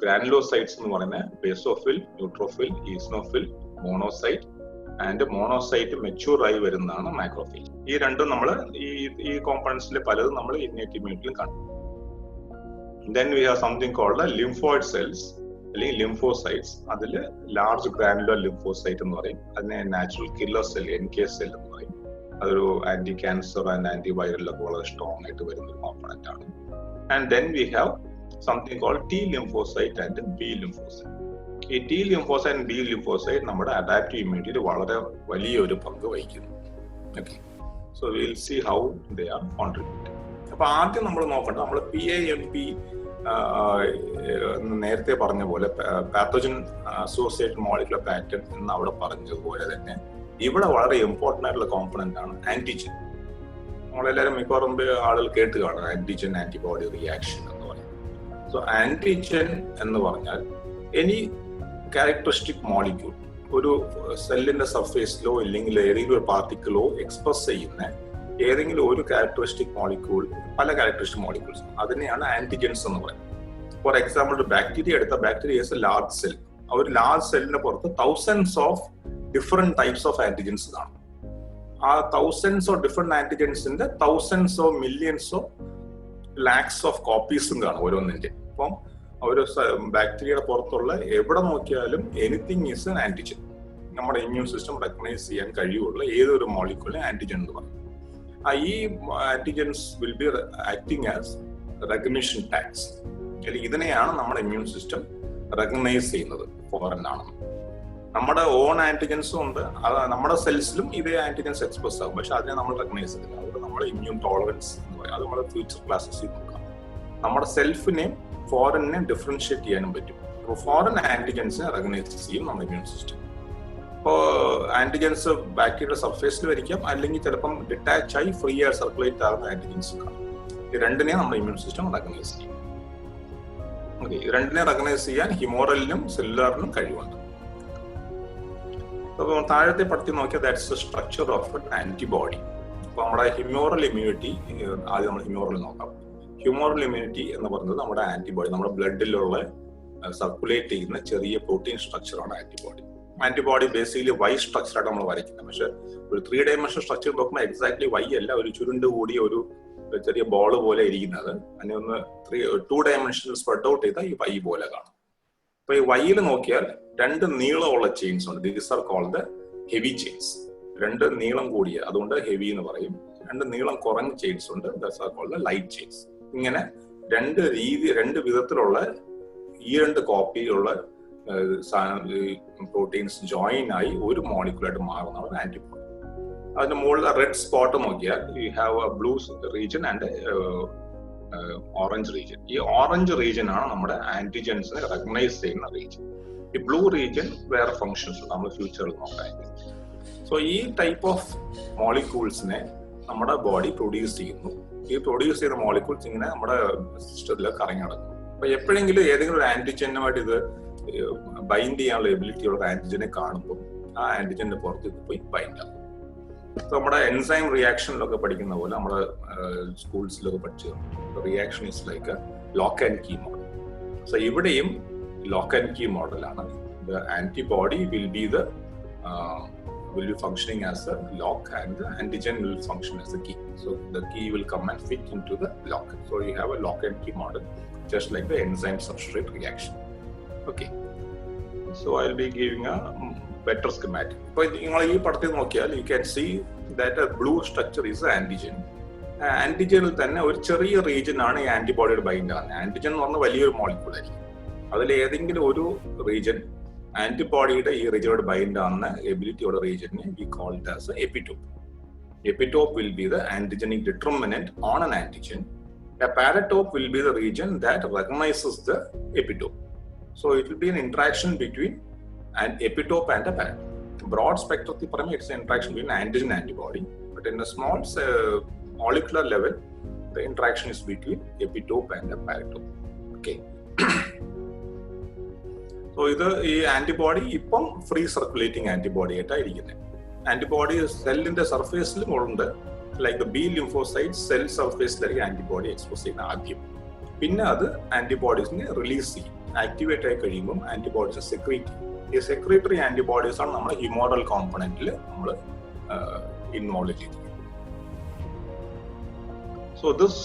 granulocytes എന്ന് പറയുന്ന basophil, neutrophil, eosinophil, monocyte and monocyte mature ആയി വരുന്നതാണ് മാക്രോഫേജ്. ഈ രണ്ടും നമ്മൾ ഈ കോമ്പണൻസിലെ പലതും നമ്മൾ ഇന്നേറ്റ് ഇമ്മ്യൂണിറ്റിയിലും കാണും. Then we have something called the lymphoid cells അല്ലെങ്കിൽ lymphocytes. അതിൽ ലാർജ് ഗ്രാനുലർ ലിംഫോസൈറ്റ് എന്ന് പറയും. അതിനെ natural killer cell NK cell എന്ന് പറയും. അതൊരു ആന്റി ക്യാൻസർ ആൻഡ് ആന്റിവൈറലൊക്കെ വളരെ സ്ട്രോങ് ആയിട്ട് വരുന്ന ഒരു കോമ്പണന്റ് ആണ്. And then we have something called T lymphocyte and B lymphocyte. ഈ T lymphocyte and B lymphocyte നമ്മുടെ അഡാപ്റ്റീവ് ഇമ്മ്യൂണിറ്റിയിൽ വളരെ വലിയൊരു പങ്ക് വഹിക്കുന്നു. Okay, so we will see how they are contributing. അപ്പൊ ആദ്യം നമ്മൾ നോക്കണ്ട, നമ്മൾ PAMP നേരത്തെ പറഞ്ഞ പോലെ പാത്തോജൻ അസോസിയേറ്റഡ് മോളിക്കുലർ പാറ്റേൺ എന്ന് അവിടെ പറഞ്ഞതുപോലെ തന്നെ ഇവിടെ വളരെ ഇമ്പോർട്ടന്റ് ആയിട്ടുള്ള കോമ്പണന്റ് ആണ് ആന്റിജൻ. നമ്മളെല്ലാവരും മിക്കവാറും ആളുകൾ കേട്ട് കാണും ആന്റിജൻ ആന്റിബോഡി റിയാക്ഷൻ എന്ന് പറയും. സോ ആന്റിജൻ എന്ന് പറഞ്ഞാൽ എനി ക്യാരക്ടറിസ്റ്റിക് മോളിക്യൂൾ ഒരു സെല്ലിന്റെ സർഫേസിലോ ഇല്ലെങ്കിൽ ഏതെങ്കിലും ഒരു പാർട്ടിക്കിളോ എക്സ്പ്രസ് ചെയ്യുന്ന ഏതെങ്കിലും ഒരു ക്യാരക്ടറിസ്റ്റിക് മോളിക്യൂൾ, പല ക്യാരക്ടറിസ്റ്റിക് മോളിക്യൂൾസ്, അതിനെയാണ് ആന്റിജൻസ് എന്ന് പറയുന്നത്. ഫോർ എക്സാമ്പിൾ ഒരു ബാക്ടീരിയ എടുത്ത, bacteria is a large cell. ആ ഒരു ലാർജ് സെല്ലിന്റെ പുറത്ത് thousands of different types of antigens കാണും. ആ തൗസൻഡ്സ് ഓഫ് ഡിഫറെന്റ് ആന്റിജൻസിന്റെ thousands of millions of lakhs of കോപ്പീസും കാണും ഓരോന്നിന്റെ. അപ്പം ഒരു ബാക്ടീരിയയുടെ പുറത്തുള്ള എവിടെ നോക്കിയാലും എനിത്തിങ് ഈസ് എൻ ആന്റിജൻ. നമ്മുടെ ഇമ്മ്യൂൺ സിസ്റ്റം റെക്കഗ്നൈസ് ചെയ്യാൻ കഴിവുള്ള ഏതൊരു മോളിക്യൂളിനെ ആന്റിജൻ എന്ന് പറയും. ഈ antigens will be acting as recognition tags. അല്ലെങ്കിൽ ഇതിനെയാണ് നമ്മുടെ ഇമ്മ്യൂൺ സിസ്റ്റം റെക്കഗ്നൈസ് ചെയ്യുന്നത്. ഫോറിൻ ആണെന്ന്. നമ്മുടെ ഓൺ ആന്റിജൻസും ഉണ്ട്, അത് നമ്മുടെ സെൽസിലും ഇതേ ആന്റിജൻസ് എക്സ്പ്രസ് ആകും, പക്ഷെ അതിനെ നമ്മൾ റെക്കഗ്നൈസ് ചെയ്തില്ല. അതുകൊണ്ട് നമ്മുടെ ഇമ്മ്യൂൺ ടോളറൻസ് എന്ന് പറയും, അത് നമ്മുടെ ഫ്യൂച്ചർ ക്ലാസ്സസിൽ നോക്കാം. നമ്മുടെ സെൽഫിനെയും ഫോറിനെയും ഡിഫറൻഷിയേറ്റ് ചെയ്യാനും പറ്റും. അപ്പോൾ ഫോറിൻ ആന്റിജൻസിനെ റെക്കഗ്നൈസ് ചെയ്യും നമ്മുടെ ഇമ്മ്യൂൺ സിസ്റ്റം. ഇപ്പോൾ ആന്റിജൻസ് ബാക്ടീരിയയുടെ സർഫേസിൽ വരിക്കാം, അല്ലെങ്കിൽ ചിലപ്പം ഡിറ്റാച്ച് ആയി ഫ്രീ ആയി സർക്കുലേറ്റ് ആകുന്ന ആന്റിജൻസ് കാണും. ഈ രണ്ടിനെയും നമ്മുടെ ഇമ്മ്യൂൺ സിസ്റ്റം റെക്കഗ്നൈസ് ചെയ്യും. ഓക്കെ, ഈ രണ്ടിനെ റെക്കഗ്നൈസ് ചെയ്യാൻ ഹ്യൂമോറലിനും സെല്ലുലാറിനും കഴിവുണ്ട്. അപ്പോൾ താഴത്തെ പടത്തിൽ നോക്കിയാൽ that's the structure of N antibody. അപ്പോൾ നമ്മുടെ ഹ്യൂമോറൽ ഇമ്മ്യൂണിറ്റി, ആദ്യം നമ്മൾ ഹ്യൂമോറൽ നോക്കാം. ഹ്യൂമോറൽ ഇമ്മ്യൂണിറ്റി എന്ന് പറയുന്നത് നമ്മുടെ ആന്റിബോഡി, നമ്മുടെ ബ്ലഡിലുള്ള സർക്കുലേറ്റ് ചെയ്യുന്ന ചെറിയ പ്രോട്ടീൻ സ്ട്രക്ചറാണ് ആന്റിബോഡി. ആന്റിബോഡി ബേസിക്കലി വൈ സ്ട്രക്ചറായിട്ട് നമ്മൾ വരയ്ക്കുന്നത്, പക്ഷെ ഒരു 3 ഡയമെൻഷൻ സ്ട്രക്ചർ നോക്കുമ്പോൾ എക്സാക്ട്ലി വൈ അല്ല, ഒരു ചുരുണ്ട് കൂടിയ ഒരു ചെറിയ ബോൾ പോലെ ഇരിക്കുന്നത്. അതിനെ ഒന്ന് 2 ഡയമെൻഷനിൽ സ്പ്രെഡ് ഔട്ട് ചെയ്താൽ ഈ വൈ പോലെ കാണും. അപ്പൊ ഈ വൈയിൽ നോക്കിയാൽ 2 നീളമുള്ള ചെയിൻസ് ഉണ്ട്. These are called heavy chains. 2 നീളം കൂടിയ, അതുകൊണ്ട് ഹെവി എന്ന് പറയും. 2 നീളം കുറഞ്ഞ ചെയിൻസ് ഉണ്ട്, these are called light chains. ഇങ്ങനെ 2 വിധത്തിലുള്ള ഈ 2 കോപ്പിയുള്ള പ്രോട്ടീൻസ് ജോയിൻ ആയി ഒരു മോളിക്യൂളായിട്ട് മാറുന്നതാണ് ആന്റിബോഡി. അതിന്റെ മുകളിൽ റെഡ് സ്പോട്ട് നോക്കിയാൽ U have A blue region and orange region. ഈ ഓറഞ്ച് റീജിയൻ ആണ് നമ്മുടെ ആന്റിജൻസിനെ റെക്കഗ്നൈസ് ചെയ്യുന്ന റീജിയൻ. ഈ ബ്ലൂ റീജിയൻ വേറെ ഫങ്ഷൻസ് നമ്മൾ ഫ്യൂച്ചറിൽ നോക്കാനായിട്ട്. സോ ഈ ടൈപ്പ് ഓഫ് മോളിക്യൂൾസിനെ നമ്മുടെ ബോഡി പ്രൊഡ്യൂസ് ചെയ്യുന്നു. ഈ പ്രൊഡ്യൂസ് ചെയ്യുന്ന മോളിക്യൂൾസ് ഇങ്ങനെ നമ്മുടെ സിസ്റ്റത്തിലേക്ക് ഇറങ്ങി നടക്കും. അപ്പൊ എപ്പോഴെങ്കിലും ഏതെങ്കിലും ഒരു ആന്റിജനുമായിട്ട് ഇത് ബൈൻഡ് ചെയ്യാനുള്ള എബിലിറ്റി ഉള്ള ആന്റിജനെ കാണുമ്പോൾ ആ ആന്റിജന്റെ പുറത്ത് ഇത് പോയി ബൈൻഡ് ആകും. നമ്മുടെ എൻസൈം റിയാക്ഷനിലൊക്കെ പഠിക്കുന്ന പോലെ നമ്മുടെ സ്കൂൾസിലൊക്കെ പഠിച്ചു, reaction is like lock and key model. So ഇവിടെയും ലോക്ക് ആൻഡ് കീ മോഡലാണ്. The antibody will be functioning as a lock and the antigen will function as a key. So the key will come and fit into the lock. So you have a lock and key model, just like the enzyme substrate reaction. Okay. So I'll be giving a better schematic. But you can see that a blue structure is an antigen. ആന്റിജനിൽ തന്നെ ഒരു ചെറിയ region ആണ് ഈ ആന്റിബോഡിയുടെ bind ആണ്. Antigen എന്ന് പറഞ്ഞാൽ വലിയൊരു molecule ആയിരിക്കും. അതിൽ ഏതെങ്കിലും ഒരു റീജിയൻ ആന്റിബോഡിയുടെ ഈ റീജിയനോട് ബൈൻഡ് ആവുന്ന എബിലിറ്റിയുള്ള റീജിയനെ we call it as epitope. Epitope will be the antigenic determinant on an antigen. A paratope will be the region that recognizes the epitope. So it will be an interaction between an epitope and a paratope. Broad spectrum, it's an interaction between antigen and antibody, but in a small molecular level, the interaction is between epitope and a paratope. Okay. So ഈ antibody ഇപ്പം free circulating antibody ആയിട്ടായിരിക്കുന്നത്. Antibody സെല്ലിന്റെ സർഫേസിലും ഉണ്ട്. Like B lymphocyte cell സർഫേസിലായിരിക്കും antibody expose ചെയ്യുന്ന ആദ്യം. പിന്നെ അത് ആന്റിബോഡീസിനെ റിലീസ് ചെയ്യും. ആക്ടിവേറ്റ് ആയി കഴിയുമ്പോൾ ആന്റിബോഡീസ് സെക്രീറ്റ് ചെയ്യും. ഈ സെക്രീറ്ററി ആന്റിബോഡീസ് ആണ് നമ്മുടെ ഹ്യൂമോറൽ കോമ്പണന്റിൽ നമ്മൾ ഇൻവോൾവ് ചെയ്തിരിക്കുന്നത്. So this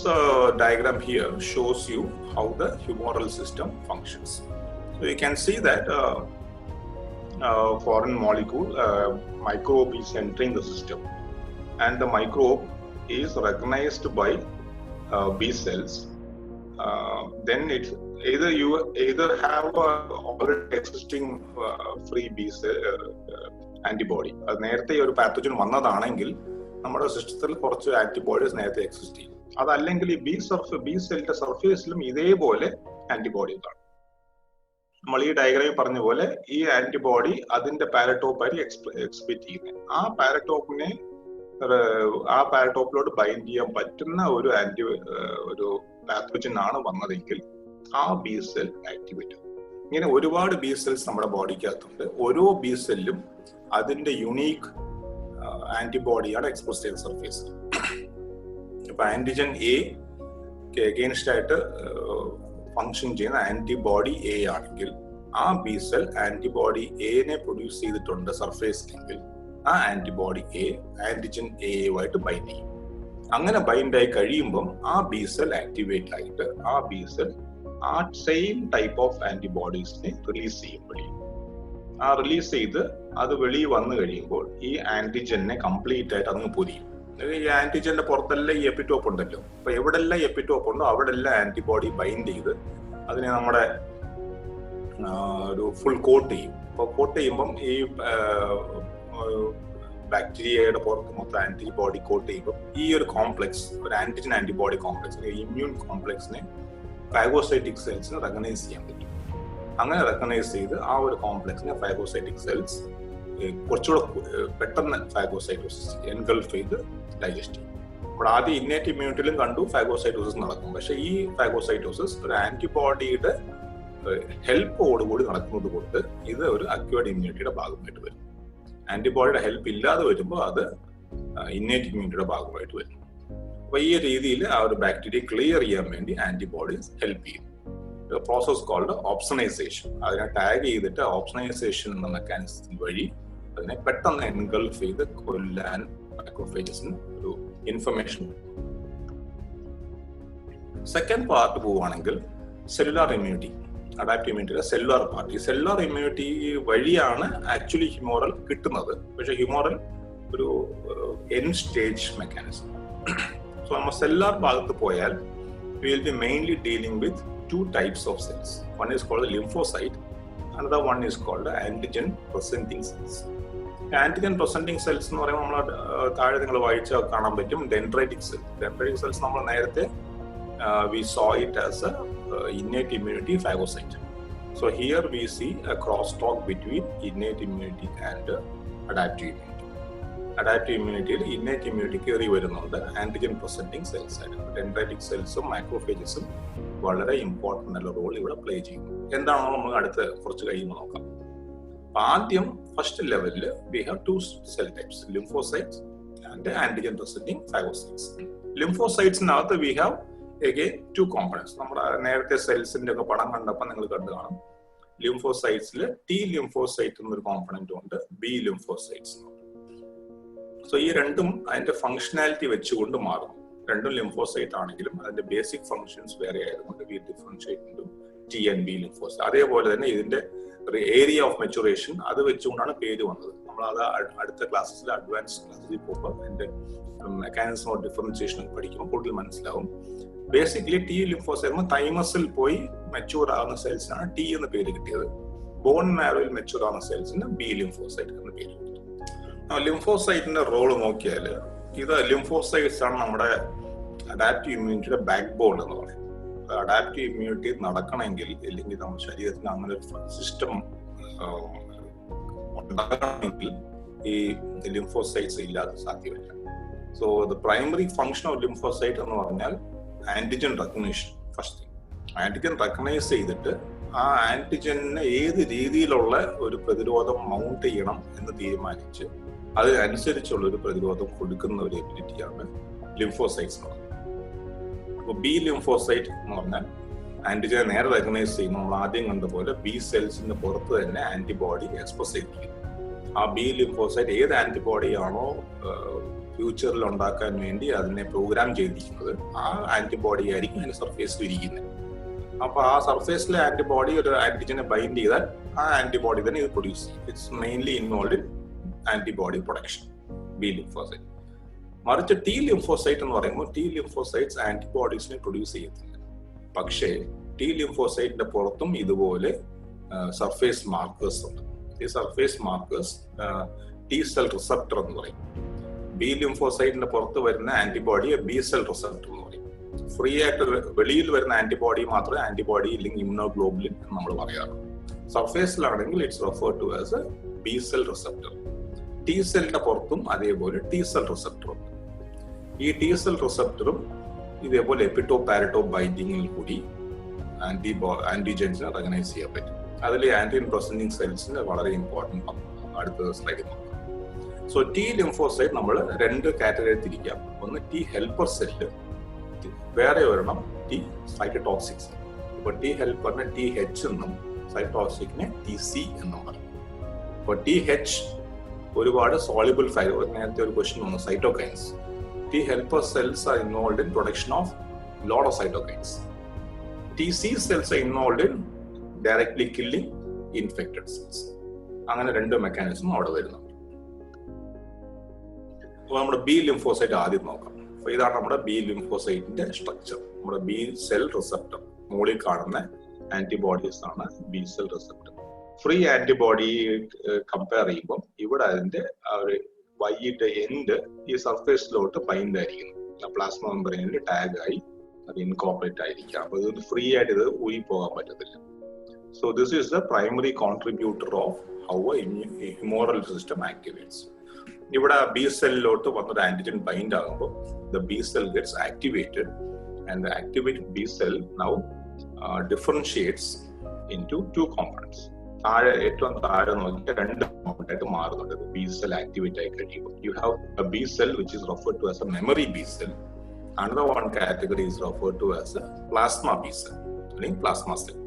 diagram here shows you how the humoral system functions. So you can see that foreign molecule microbe is entering the system, and the microbe is recognized by B cells. Then it's either have already existing free B cell antibody. അത് നേരത്തെ ഒരു pathogen വന്നതാണെങ്കിൽ നമ്മുടെ സിസ്റ്റത്തിൽ കുറച്ച് antibodies നേരത്തെ exist ചെയ്യും. അതല്ലെങ്കിൽ ഈ ബി സെല്ലിന്റെ സർഫേസിലും ഇതേപോലെ ആന്റിബോഡി കാണും. നമ്മൾ ഈ ഡയഗ്രാമിൽ പറഞ്ഞ പോലെ ഈ ആന്റിബോഡി അതിന്റെ പാരറ്റോപ്പായി എക്സ്പെക്ട് ചെയ്യുന്നത്. ആ പാരറ്റോപ്പിലോട് ബൈൻഡ് ചെയ്യാൻ പറ്റുന്ന ഒരു പാത്തജൻ ആണ് വന്നതെങ്കിൽ ആ ബി സെൽ ആക്ടിവേറ്റ് ആവും. ഇങ്ങനെ ഒരുപാട് ബി സെൽസ് നമ്മുടെ ബോഡിക്കകത്തുണ്ട്. ഓരോ ബി സെല്ലും അതിന്റെ യുണീക്ക് ആന്റിബോഡിയാണ് എക്സ്പോസ് ചെയ്യുന്ന സർഫേസ്. ഇപ്പൊ ആന്റിജൻ എ അഗെയിൻസ്റ്റ് ആയിട്ട് ഫങ്ഷൻ ചെയ്യുന്ന ആന്റിബോഡി എ ആണെങ്കിൽ ആ ബി സെൽ ആന്റിബോഡി എനെ പ്രൊഡ്യൂസ് ചെയ്തിട്ടുണ്ട് സർഫേസിലെങ്കിൽ ആ ആന്റിബോഡി എ ആന്റിജൻ എയുമായിട്ട് ബൈൻഡ് ചെയ്യും. അങ്ങനെ ബൈൻഡ് ആയി കഴിയുമ്പം ആ ബി സെൽ ആക്ടിവേറ്റ് ആയിട്ട് ആ ബി സെൽ ആ സെയിം ടൈപ്പ് ഓഫ് ആന്റിബോഡീസിനെ റിലീസ് ചെയ്യും. ആ റിലീസ് ചെയ്ത് അത് വെളിയിൽ വന്നു കഴിയുമ്പോൾ ഈ ആന്റിജനെ കംപ്ലീറ്റ് ആയിട്ട് അങ്ങ് പൊരിയും. ഈ ആന്റിജന്റെ പുറത്തെല്ലാം ഈ എപ്പിറ്റോപ്പ് ഉണ്ടല്ലോ. അപ്പൊ എവിടെല്ലാം എപ്പിറ്റോപ്പ് ഉണ്ടോ അവിടെല്ലാം ആന്റിബോഡി ബൈൻഡ് ചെയ്ത് അതിനെ നമ്മുടെ ഒരു ഫുൾ കോട്ട് ചെയ്യും. അപ്പോൾ കോട്ട് ചെയ്യുമ്പം ഈ ബാക്ടീരിയയുടെ പുറത്ത് മൊത്തം ആന്റിബോഡി കോട്ട് ചെയ്യുമ്പോൾ ഈ ഒരു കോംപ്ലക്സ്, ഒരു ആന്റിജൻ ആന്റിബോഡി കോംപ്ലക്സ്, ഇമ്മ്യൂൺ കോംപ്ലക്സിനെ ഫാഗോസൈറ്റിക് സെൽസിന് റെക്കഗ്നൈസ് ചെയ്യാൻ പറ്റും. അങ്ങനെ റെക്കഗ്നൈസ് ചെയ്ത് ആ ഒരു കോംപ്ലക്സിനെ ഫാഗോസൈറ്റിക് സെൽസ് കുറച്ചുകൂടെ പെട്ടെന്ന് ഫാഗോസൈറ്റോസിസ് എൻഗൾഫ് ചെയ്ത് ഡൈജസ്റ്റ് ചെയ്യും. അപ്പോൾ ആദ്യം ഇന്നേറ്റ് ഇമ്മ്യൂണിറ്റിയിലും കണ്ടു ഫാഗോസൈറ്റോസിസ് നടക്കും. പക്ഷെ ഈ ഫാഗോസൈറ്റോസിസ് ഒരു ആന്റിബോഡിയുടെ ഹെൽപ്പോടുകൂടി നടക്കുന്നത് കൊണ്ട് ഇത് ഒരു അക്വേർഡ് ഇമ്മ്യൂണിറ്റിയുടെ ഭാഗമായിട്ട് വരും. ആന്റിബോഡിയുടെ ഹെൽപ്പ് ഇല്ലാതെ വരുമ്പോൾ അത് ഇന്നേറ്റ് ഇമ്മ്യൂണിറ്റിയുടെ ഭാഗമായിട്ട് വരും. അപ്പൊ ഈ രീതിയിൽ ആ ഒരു ബാക്ടീരിയ ക്ലിയർ ചെയ്യാൻ വേണ്ടി ആന്റിബോഡീസ് ഹെൽപ്പ് ചെയ്യും. Process called opsonisation. അതിനെ ടാഗ് ചെയ്തിട്ട് ഓപ്സണൈസേഷൻ എന്ന മെക്കാനിസം വഴി അതിനെ പെട്ടെന്ന് എൻഗൾഫ് ചെയ്ത് കൊല്ലാൻ മൈക്രോഫേജസിന് ഒരു ഇൻഫർമേഷൻ. സെക്കൻഡ് പാർട്ട് പോവുകയാണെങ്കിൽ സെല്ലുലാർ ഇമ്മ്യൂണിറ്റി, അഡാപ്റ്റീവ് ഇമ്മ്യൂണിറ്റിയുടെ സെല്ലുലാർ പാർട്ട്. ഈ സെല്ലുലാർ ഇമ്മ്യൂണിറ്റി വഴിയാണ് ആക്ച്വലി ഹ്യൂമോറൽ കിട്ടുന്നത്. പക്ഷെ ഹ്യൂമോറൽ ഒരു എൻഡ് സ്റ്റേജ് മെക്കാനിസം. സോ നമ്മൾ സെല്ലുലാർ ഭാഗത്ത് പോയാൽ we will be mainly dealing with two types of cells. One is called lymphocyte, another one is called antigen presenting cells. Antigen presenting cells എന്ന് പറയുമ്പോൾ നമ്മൾ താഴെ നിങ്ങൾ വായിച്ചാൽ കാണാൻ പറ്റും dendritic cells. Dendritic cells നമ്മൾ നേരത്തെ we saw it as a innate immunity phagocyte. So here we see a crosstalk between innate immunity and adaptive immunity. Adaptive ഇമ്മ്യൂണിറ്റിയിൽ ഇന്നേറ്റ് ഇമ്മ്യൂണിറ്റി കയറി വരുന്നുണ്ട് ആന്റിജൻ പ്രസന്റിങ് സെൽസ് ആയിട്ട്. ഡെൻഡ്രൈറ്റിക് സെൽസും മൈക്രോഫേജസും വളരെ important ആയിട്ടുള്ള റോൾ ഇവിടെ പ്ലേ ചെയ്യുന്നു. എന്താണോ നമ്മൾ അടുത്ത് കുറച്ച് കഴിയുമ്പോൾ നോക്കാം. അപ്പൊ ആദ്യം ഫസ്റ്റ് ലെവലിൽ we have two cell types, lymphocytes and antigen presenting phagocytes. ലിംഫോസൈറ്റ്സിനകത്ത് we have again two components. നമ്മുടെ നേരത്തെ സെൽസിന്റെ ഒക്കെ പടം കണ്ടപ്പോൾ നിങ്ങൾ കണ്ടു കാണും. ലിംഫോസൈറ്റ്സിൽ ടി ലിംഫോസൈറ്റ് എന്നൊരു കോമ്പണന്റും ഉണ്ട്, ബി ലിംഫോസൈറ്റ്സ്. സോ ഈ രണ്ടും അതിന്റെ ഫംഗ്ഷനാലിറ്റി വെച്ചുകൊണ്ട് മാറും. രണ്ടും ലിംഫോസൈറ്റ് ആണെങ്കിലും അതിന്റെ ബേസിക് ഫംഗ്ഷൻസ് വേറെ ആയതുകൊണ്ട് we differentiate T and B lymphocyte. അതേപോലെ തന്നെ ഇതിന്റെ ഏരിയ ഓഫ് മെച്ചുറേഷൻ അത് വെച്ചുകൊണ്ടാണ് പേര് വന്നത്. നമ്മൾ അത് അടുത്ത ക്ലാസ്സിൽ അഡ്വാൻസ് ക്ലാസ്സിൽ പോകുമ്പോൾ അതിന്റെ മെക്കാനിസം ഓഫ് ഡിഫറൻഷിയേഷൻ പഠിക്കുമ്പോൾ കൂടുതൽ മനസ്സിലാവും. ബേസിക്കലി ടി ലിംഫോസൈറ്റ് തൈമസിൽ പോയി മെച്ചൂർ ആകുന്ന സെൽസിനാണ് ടി എന്ന പേര് കിട്ടിയത്. ബോൺ മാരോയിൽ മെച്ചൂർ ആകുന്ന സെൽസിന് ബി ലിംഫോസൈറ്റ് എന്ന പേര് കിട്ടി. ലിംഫോസൈറ്റിന്റെ റോള് നോക്കിയാൽ ഇത് ലിംഫോസൈറ്റ്സ് ആണ് നമ്മുടെ അഡാപ്റ്റീവ് ഇമ്മ്യൂണിറ്റിയുടെ ബാക്ക് ബോൺ എന്ന് പറയും. അഡാപ്റ്റീവ് ഇമ്മ്യൂണിറ്റി നടക്കണമെങ്കിൽ, അല്ലെങ്കിൽ നമ്മുടെ ശരീരത്തിന് അങ്ങനെ ഒരു സിസ്റ്റം ഉണ്ടാകണമെങ്കിൽ ഈ ലിംഫോസൈറ്റ്സ് ഇല്ലാതെ സാധ്യമല്ല. So the primary function of lymphocyte എന്ന് പറഞ്ഞാൽ antigen recognition. First antigen recognise ചെയ്തിട്ട് ആ ആന്റിജന് ഏത് രീതിയിലുള്ള ഒരു പ്രതിരോധം മൗണ്ട് ചെയ്യണം എന്ന് തീരുമാനിച്ച് അതിനനുസരിച്ചുള്ള ഒരു പ്രതിരോധം കൊടുക്കുന്ന ഒരു എബിലിറ്റിയാണ് ലിംഫോസൈറ്റ്സ് എന്ന് പറയുന്നത്. അപ്പോൾ ബി ലിംഫോസൈറ്റ് എന്ന് പറഞ്ഞാൽ ആന്റിജനെ നേരെ റെക്കഗ്നൈസ് ചെയ്യുന്ന നമ്മൾ ആദ്യം കണ്ടപോലെ ബി സെൽസിന്റെ പുറത്ത് തന്നെ ആന്റിബോഡി എക്സ്പ്രസ് ചെയ്തിരിക്കും. ആ ബി ലിംഫോസൈറ്റ് ഏത് ആന്റിബോഡിയാണോ ഫ്യൂച്ചറിൽ ഉണ്ടാക്കാൻ വേണ്ടി അതിനെ പ്രോഗ്രാം ചെയ്തിരിക്കുന്നത് ആ ആന്റിബോഡി ആയിരിക്കും അതിന്റെ സർഫേസിൽ ഇരിക്കുന്നത്. അപ്പൊ ആ സർഫേസിലെ ആന്റിബോഡി ഒരു ആന്റിജനെ ബൈൻഡ് ചെയ്താൽ ആ ആന്റിബോഡി തന്നെ ഇത് പ്രൊഡ്യൂസ് ചെയ്യും. It's mainly involve in antibody production, B lymphocyte. മറിച്ച് ടി ലിംഫോസൈറ്റ് എന്ന് പറയുമ്പോൾ ടി ലിംഫോസൈറ്റ്സ് ആന്റിബോഡീസിനെ പ്രൊഡ്യൂസ് ചെയ്യത്തില്ല. പക്ഷേ ടി ലിംഫോസൈറ്റിന്റെ പുറത്തും ഇതുപോലെ സർഫേസ് മാർക്കേഴ്സ് ഉണ്ട്. ഈ surface markers T cell receptor എന്ന് പറയും. ബി ലിംഫോസൈറ്റിന്റെ പുറത്ത് വരുന്ന ആന്റിബോഡിയെ ബി സെൽ റിസപ്റ്റർ എന്ന് പറയും. ഫ്രീ ആയിട്ട് വെളിയിൽ വരുന്ന ആന്റിബോഡി മാത്രമേ ആന്റിബോഡി ഇല്ലെങ്കിൽ ഇമ്യൂണോഗ്ലോബുലിൻ എന്ന് നമ്മൾ പറയാറുള്ളൂ. സർഫേസിലാണെങ്കിൽ it's referred to as a B cell receptor. T സെല്ലിന്റെ പുറത്തും അതേപോലെ ടി സെൽ റിസപ്റ്റർ ഉണ്ട്. ഈ ടി സെൽ റിസപ്റ്ററും ഇതേപോലെ എപ്പിറ്റോ പാരറ്റോ ബൈൻഡിങ്ങിൽ കൂടി ആന്റിജൻസിനെ റെക്കഗ്നൈസ് ചെയ്യാൻ പറ്റും. അതിൽ ആന്റിജൻ പ്രസന്റിംഗ് സെൽസിന് വളരെ ഇമ്പോർട്ടൻറ്റ്. അടുത്ത സ്ലൈഡിൽ നോക്കാം. സോ ടി ലിംഫോസൈറ്റ് നമ്മൾ രണ്ട് കാറ്റഗറി തിരിക്കാം. ഒന്ന് ടി ഹെൽപ്പർ സെല്ല്, വേറെ ഒരെണ്ണം ടി സൈറ്റോടോക്സിക് സെൽ. ഇപ്പൊ ടി ഹെൽപ്പറിനെ ടി എച്ച് എന്നും സൈറ്റോടോക്സിക്കിനെ ടി സി എന്നും പറയും. അപ്പൊ ടി എച്ച് ഒരുപാട് സോളിബിൾ ഫൈബർ, നേരത്തെ ഒരു ക്വസ്റ്റ്യൻ വന്നു, cytokines. T helper cells are involved in production of lot of cytokines. TC cells are involved in directly killing infected cells. അങ്ങനെ രണ്ട് മെക്കാനിസം അവിടെ വരുന്നുണ്ട്. അപ്പോൾ നമ്മുടെ ബി ലിംഫോസൈറ്റ് ആദ്യം നോക്കാം. അപ്പോൾ ഇതാണ് നമ്മുടെ ബി ലിംഫോസൈറ്റിന്റെ സ്ട്രക്ചർ. നമ്മുടെ ബി സെൽ റിസപ്റ്റർ, മുകളിൽ കാണുന്ന ആന്റിബോഡീസ് ആണ് B cell receptor. Free antibody compare ചെയ്യുമ്പോൾ ഇവിടെ അതിന്റെ ഒരു വൈകിട്ട് എൻഡ് ഈ സർഫേസിലോട്ട് ബൈൻഡ് ആയിരിക്കുന്നു, പ്ലാസ്മ മെംബ്രെയിനിൽ ടാഗ് ആയി അത് ഇൻകോർപ്പറേറ്റ് ആയിരിക്കാം. അപ്പൊ ഇത് ഫ്രീ ആയിട്ട് ഇത് ഊരി പോകാൻ പറ്റത്തില്ല. So this is the primary contributor of how humoral system activates. ഇവിടെ ബി സെല്ലിലോട്ട് വന്നൊരു ആന്റിജൻ ബൈൻഡ് ആകുമ്പോൾ the B cell gets activated and the activated B cell now differentiates into 2 കോമ്പണന്റ്സ്. ഏറ്റവും താഴെ നോക്കിയാൽ 2 കോമ്പണന്റ് ആയിട്ട് മാറുന്നുണ്ട്. ബി സെൽ ആക്ടിവേറ്റ് ആയി കഴിയുമ്പോൾ you have a B cell which is referred to as a memory B cell. Another one category is referred to as a plasma B cell, അല്ലെങ്കിൽ plasma cell.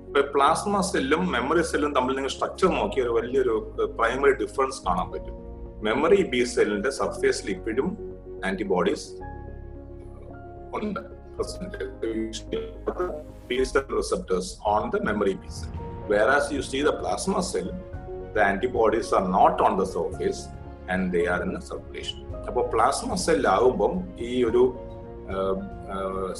ഇപ്പൊ plasma സെല്ലും memory സെല്ലും തമ്മിൽ നിങ്ങൾ structure നോക്കിയ ഒരു വലിയൊരു പ്രൈമറി ഡിഫറൻസ് കാണാൻ പറ്റും. മെമ്മറി ബി സെല്ലിന്റെ സർഫേസിൽ ഇപ്പോഴും ആന്റിബോഡീസ് ഉണ്ട്, B cell receptors on the memory B cell. Whereas you see the plasma cell, the antibodies are not on the surface and they are in the circulation. അപ്പോൾ plasma cell ആകുമ്പം ഈ ഒരു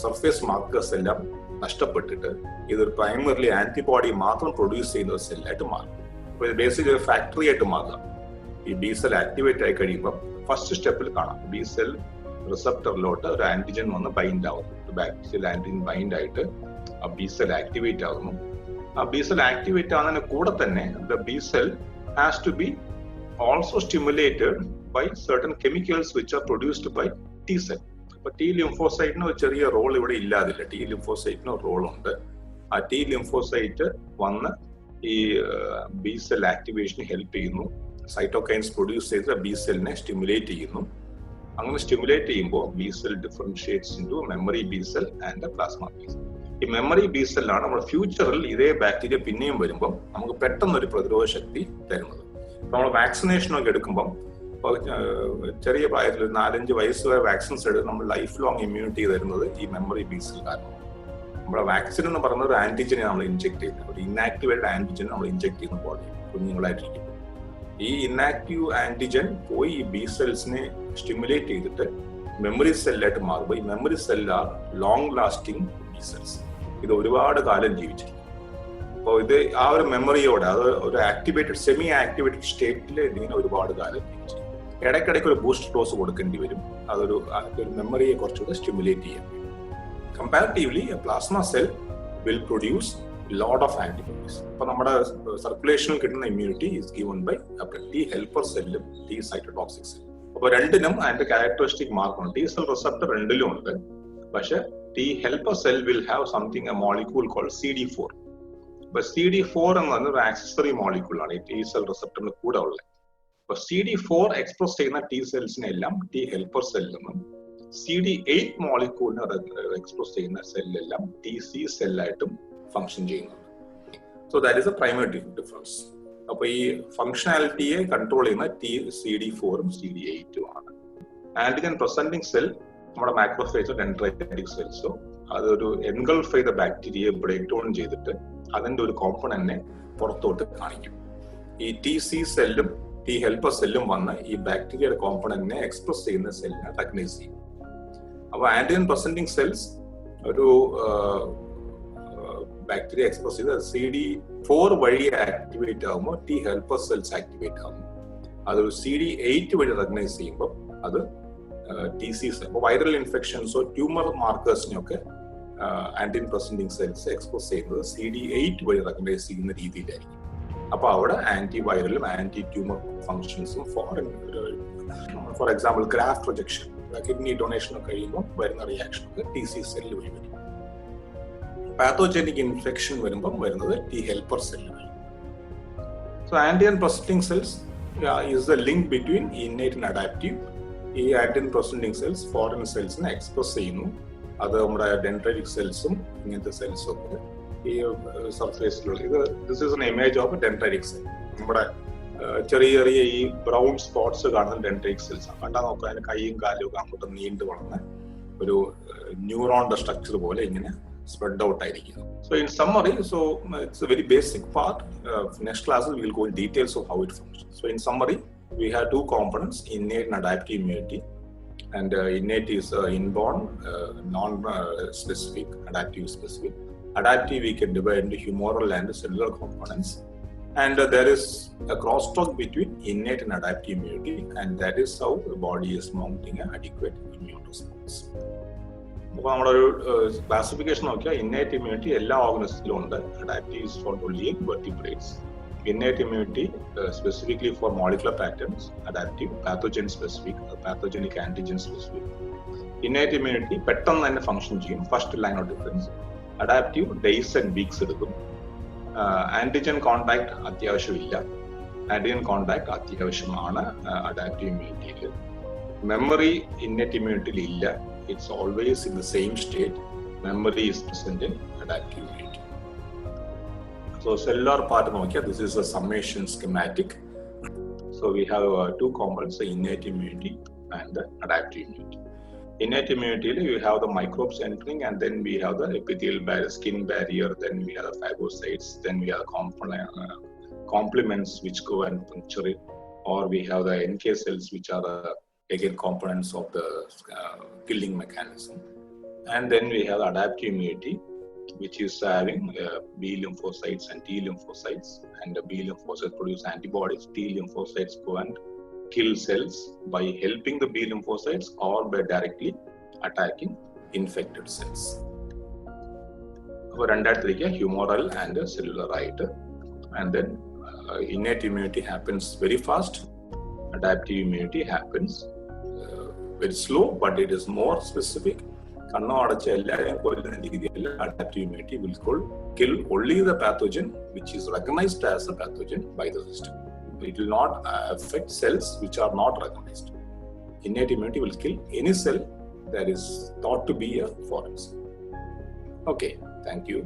surface markers എല്ലാം നഷ്ടപ്പെട്ടിട്ട് ഇതൊരു primarily antibody മാത്രം produce ചെയ്യുന്ന ഒരു സെല്ലായിട്ട് മാറും. അപ്പോൾ ഇത് ബേസിക് ഒരു ഫാക്ടറി ആയിട്ട് മാറുക. ഈ ബി സെൽ ആക്ടിവേറ്റ് ആയി കഴിയുമ്പോൾ ഫസ്റ്റ് സ്റ്റെപ്പിൽ കാണാം ബി സെൽ റിസപ്റ്ററിലോട്ട് ഒരു ആന്റിജൻ വന്ന് ബൈൻഡ് ആവുന്നു. ബാക്ടീരിയൽ ആന്റിജൻ ബൈൻഡ് ആയിട്ട് ആ ബി സെൽ ആക്ടിവേറ്റ് ആകുന്നു. ആ ബി സെൽ ആക്ടിവേറ്റ് ആകുന്നതിന് കൂടെ തന്നെ the B cell has to be also stimulated by certain chemicals which are produced by T cell. അപ്പൊ T ലിംഫോസൈറ്റിന് ഒരു ചെറിയ റോൾ ഇവിടെ ഇല്ലാതില്ല. T ലിംഫോസൈറ്റിന് ഒരു റോൾ ഉണ്ട്. ആ T ലിംഫോസൈറ്റ് വന്ന് ഈ ബി സെൽ ആക്ടിവേഷന് ഹെൽപ്പ് ചെയ്യുന്നു. സൈറ്റോകൈൻസ് പ്രൊഡ്യൂസ് ചെയ്ത് ബി സെല്ലിനെ സ്റ്റിമുലേറ്റ് ചെയ്യുന്നു. അങ്ങനെ സ്റ്റിമുലേറ്റ് ചെയ്യുമ്പോൾ B cell differentiates into memory B cell and plasma B cell. ഈ മെമ്മറി ബി സെല്ലാണ് നമ്മുടെ ഫ്യൂച്ചറിൽ ഇതേ ബാക്ടീരിയ പിന്നെയും വരുമ്പോൾ നമുക്ക് പെട്ടെന്നൊരു പ്രതിരോധ ശക്തി തരുന്നത്. നമ്മൾ വാക്സിനേഷനൊക്കെ എടുക്കുമ്പോൾ ചെറിയ പ്രായത്തിൽ 4-5 വയസ്സ് വരെ വാക്സിൻസ് എടുത്ത് നമ്മൾ ലൈഫ് ലോങ് ഇമ്മ്യൂണിറ്റി തരുന്നത് ഈ മെമ്മറി ബി സെൽ കാരണം. നമ്മുടെ വാക്സിൻ എന്ന് പറയുന്ന ഒരു ആന്റിജനെ നമ്മൾ ഇൻജെക്ട് ചെയ്യുന്നത്, ഒരു ഇൻആക്ടിവേറ്റഡ് ആന്റിജൻ നമ്മൾ ഇൻജെക്ട് ചെയ്യുന്ന ബോഡി കുഞ്ഞുങ്ങളായിട്ടിരിക്കും. ഈ ഇൻആക്റ്റീവ് ആന്റിജൻ പോയി ഈ ബി സെൽസിനെ സ്റ്റിമുലേറ്റ് ചെയ്തിട്ട് മെമ്മറി സെല്ലായിട്ട് മാറുമ്പോൾ ഈ memory cell are long lasting B cells. ഇത് ഒരുപാട് കാലം ജീവിച്ചിരിക്കും. അപ്പോൾ ഇത് ആ ഒരു മെമ്മറിയോടെ അത് ഒരു ആക്ടിവേറ്റഡ് സെമി ആക്ടിവേറ്റഡ് സ്റ്റേറ്റിൽ ഇതിങ്ങനെ ഒരുപാട് കാലം ജീവിച്ചിരിക്കും. ഇടയ്ക്കിടയ്ക്ക് ഒരു ബൂസ്റ്റർ ഡോസ് കൊടുക്കേണ്ടി വരും. അതൊരു മെമ്മറിയെ കുറച്ചുകൂടെ സ്റ്റിമുലേറ്റ് ചെയ്യാൻ. Comparatively plasma cell will produce lot of antibodies. അപ്പൊ നമ്മുടെ സർക്കുലേഷനിൽ കിട്ടുന്ന immunity is given by T helper സെല്ലും ടി സൈറ്റോടോക്സിക് സെല്ലും. അപ്പൊ രണ്ടിനും അതിന്റെ ക്യാരക്ടറിസ്റ്റിക് മാർക്കുണ്ട്. ടി സെൽ റിസപ്റ്റർ രണ്ടിലും ഉണ്ട്. പക്ഷെ T helper cell will have something a molecule called CD4. അപ്പൊ CD4 എന്ന് പറഞ്ഞ ഒരു ആക്സസറി മോളിക്യൂൾ ആണ് ഈ ടി സെൽ റിസപ്റ്ററിന് കൂടെ ഉള്ളത്. അപ്പൊ CD4 എക്സ്പ്രസ് ചെയ്യുന്ന ടി സെൽസിനെ എല്ലാം ടി ഹെൽപ്പർ സെല്ലെന്നും CD8 മോളിക്യൂളിനെ എക്സ്പ്രസ് ചെയ്യുന്ന സെല്ലെല്ലാം TC സെല്ലായിട്ടും ഫംഗ്ഷൻ ചെയ്യുന്നുണ്ട്. So that is A primary difference. അപ്പൊ ഈ ഫംഗ്ഷനാലിറ്റിയെ കൺട്രോൾ ചെയ്യുന്ന CD4ഉം CD8ഉം ആണ്. ആന്റിജൻ പ്രസന്റിംഗ് സെൽ നമ്മുടെ മാക്രോഫേജോ ഡെൻഡ്രൈറ്റിക് സെൽസോ അതൊരു എൻഗൾഫ് ചെയ്ത ബാക്ടീരിയയെ ബ്രേക്ക് ഡൗൺ ചെയ്തിട്ട് അതിന്റെ ഒരു കോമ്പണന്റിനെ പുറത്തോട്ട് കാണിക്കും. ഈ TC സെല്ലും ടി ഹെൽപ്പർ സെല്ലും വന്ന് ഈ ബാക്ടീരിയയുടെ കോമ്പണന്റിനെ എക്സ്പ്രസ് ചെയ്യുന്ന സെല്ലിനെ റെക്കഗ്നൈസ് ചെയ്യും. അപ്പൊ ആന്റിജൻ പ്രസന്റിംഗ് സെൽസ് ഒരു ബാക്ടീരിയ എക്സ്പ്രസ് ചെയ്ത് CD4 വഴി ആക്ടിവേറ്റ് ആകുമ്പോൾ ടി ഹെൽപ്പർ സെൽസ് ആക്ടിവേറ്റ് ആകും. അതൊരു CD8 വഴി റെക്കഗ്നൈസ് ചെയ്യുമ്പോൾ അത് TC സെൽ. അപ്പോൾ വൈറൽ ഇൻഫെക്ഷൻസോ ട്യൂമർ മാർക്കേഴ്സിനെയൊക്കെ ആന്റിജൻ പ്രസന്റിംഗ് സെൽസ് എക്സ്പ്രസ് ചെയ്യുന്നത് CD8 വഴി റെക്കഗ്നൈസ് ചെയ്യുന്ന രീതിയിലായിരിക്കും. അപ്പൊ അവിടെ ആന്റി വൈറലും ആന്റി ട്യൂമർ ഫംഗ്ഷൻസും for example graft rejection, kidney donation ഒക്കെ കഴിയുമ്പോൾ വരുന്ന റിയാക്ഷൻ ഒക്കെ TC സെല്ലിൽ വഴി വരും. പാത്തോജനിക് ഇൻഫെക്ഷൻ വരുമ്പോൾ വരുന്നത് ടി ഹെൽപ്പർ സെല്ലിൽ വഴി. So antigen presenting cells is the link between innate and adaptive. ഈ ആന്റിജൻ പ്രസന്റിംഗ് സെൽസ് ഫോറിൻ സെൽസിനെ എക്സ്പ്രസ് ചെയ്യുന്നു. അത് നമ്മുടെ ഡെൻഡ്രൈറ്റിക് സെൽസും ഇങ്ങനത്തെ സെൽസും ഒക്കെ ഈ സർഫേസിലുള്ള this is an image of dendritic cell. നമ്മുടെ ചെറിയ ചെറിയ ഈ ബ്രൗൺ സ്പോട്സ് കാണുന്ന ഡെൻഡ്രൈറ്റിക് സെൽസ് ആണ്. കണ്ടാൽ നോക്കുക അതിന് കൈയും കാലും ഒക്കെ അങ്ങോട്ട് നീണ്ടു വളർന്ന് ഒരു ന്യൂറോണിന്റെ സ്ട്രക്ചർ പോലെ ഇങ്ങനെ spread out ആയിരിക്കും. So in summary, it's a very basic part. Next classes we will go in details of how it functions. So in summary, we have 2 components: innate and adaptive immunity. And innate is inborn, non-specific, adaptive specific. Adaptive we can divide into humoral and cellular components. And there is a crosstalk between innate and adaptive immunity, and that is how the body is mounting an adequate immune response. അപ്പോൾ നമ്മുടെ ഒരു classification നോക്കിയാൽ innate immunity എല്ലാ ഓർഗനിസത്തിലും ഉണ്ട്. Adaptive is for only in vertebrates. Innate immunity specifically for molecular patterns, adaptive, pathogen specific, pathogenic antigen specific. Innate immunity പെട്ടെന്ന് തന്നെ function ചെയ്യും, first line of difference. Adaptive days and weeks എടുക്കും. Antigen contact അത്യാവശ്യമില്ല, antigen contact അത്യാവശ്യമാണ് adaptive ഇമ്മ്യൂണിറ്റിയിൽ. Memory innate ഇമ്മ്യൂണിറ്റിയിൽ ഇല്ല, it's always in the same state. Memory is present in adaptive immunity. So cellular part nokia, this is a summation schematic. So we have two components, the innate immunity and the adaptive immunity. Innate immunity, we have the microbes entering, and then we have the epithelial barrier, skin barrier, then we have the phagocytes, then we have complements which go and puncture it, or we have the NK cells which are again components of the killing mechanism. And then we have adaptive immunity, which is having B lymphocytes and T lymphocytes, and the B lymphocytes produce antibodies. T lymphocytes go and kill cells by helping the B lymphocytes or by directly attacking infected cells. അപ്പോൾ രണ്ടായിരത്തിലേക്ക് humoral and cellular ആയിട്ട്. And then innate immunity happens very fast. Adaptive immunity happens very slow, but it is more specific. കണ്ണോ അടച്ച എല്ലാവരെയും കൊല്ലുന്ന രീതിയിൽ adaptive immunity will kill only the pathogen which is recognized as a pathogen by the system. It will not affect cells which are not recognized. Innate immunity will kill any cell that is thought to be a foreign cell. Okay, thank you.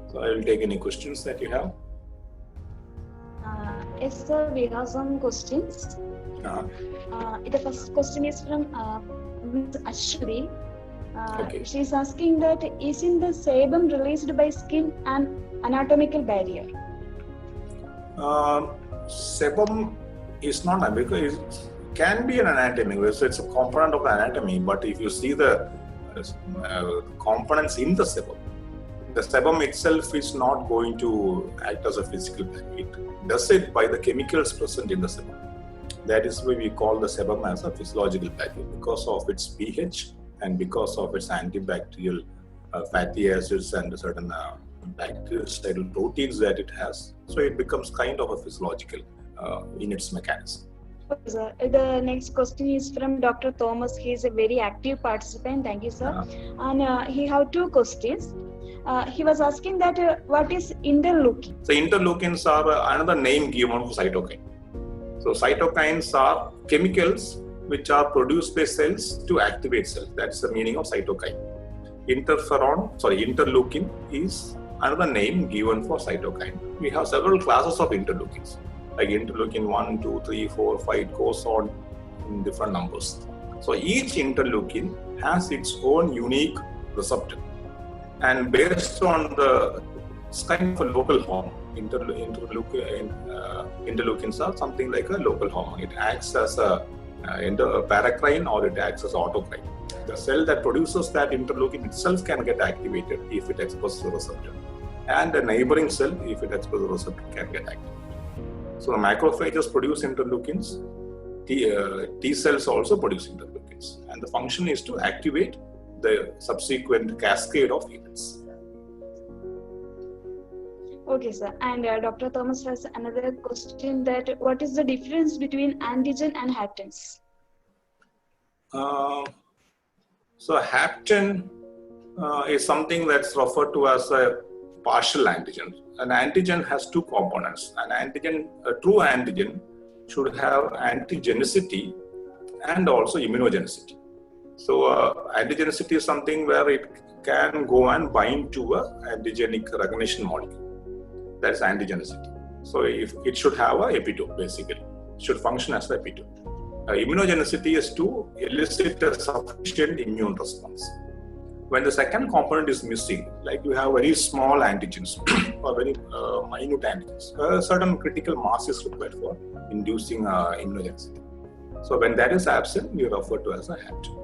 So I will take any questions that you have. Yes, sir, we have some questions. The first question is from Ms. Ashwini. Okay. She is asking that isn't the sebum released by skin an anatomical barrier? Sebum is not, because it can be an anatomy, so it's a component of the anatomy, but if you see the components in the sebum itself is not going to act as a physical barrier. It does it by the chemicals present in the sebum. That is why we call the sebum as a physiological barrier, because of its pH and because of its antibacterial fatty acids and certain bactericidal proteins that it has. So it becomes kind of a physiological in its mechanism. Okay, sir. The next question is from Dr. Thomas. He is a very active participant. Thank you, sir. And he have two questions. He was asking that what is interleukin? So interleukins are another name given for cytokine. So cytokines are chemicals which are produced by cells to activate cells. That's the meaning of cytokine. Interleukin is another name given for cytokine. We have several classes of interleukins, like interleukin 1, 2, 3, 4, 5, it goes on in different numbers. So each interleukin has its own unique receptor, and based on the kind of a local home, interleukins are something like a local hormone. It acts as a paracrine or it acts as autocrine. The cell that produces that interleukin itself can get activated if it exposes the receptor, and a neighboring cell, if it exposes the receptor, can get activated. So the macrophages produce interleukins. T cells also produce interleukins, and the function is to activate the subsequent cascade of events. Okay, sir. And Dr. Thomas has another question, that what is the difference between antigen and haptens? So hapten is something that's referred to as a partial antigen. An antigen has two components. A true antigen should have antigenicity and also immunogenicity. So antigenicity is something where it can go and bind to a antigenic recognition molecule. That's antigenicity. So if it should have an epitope, basically. It should function as an epitope. Immunogenicity is to elicit a sufficient immune response. When the second component is missing, like you have very small antigens or very minute antigens, certain critical mass is required for inducing immunogenicity. So when that is absent, we refer to as a hapten.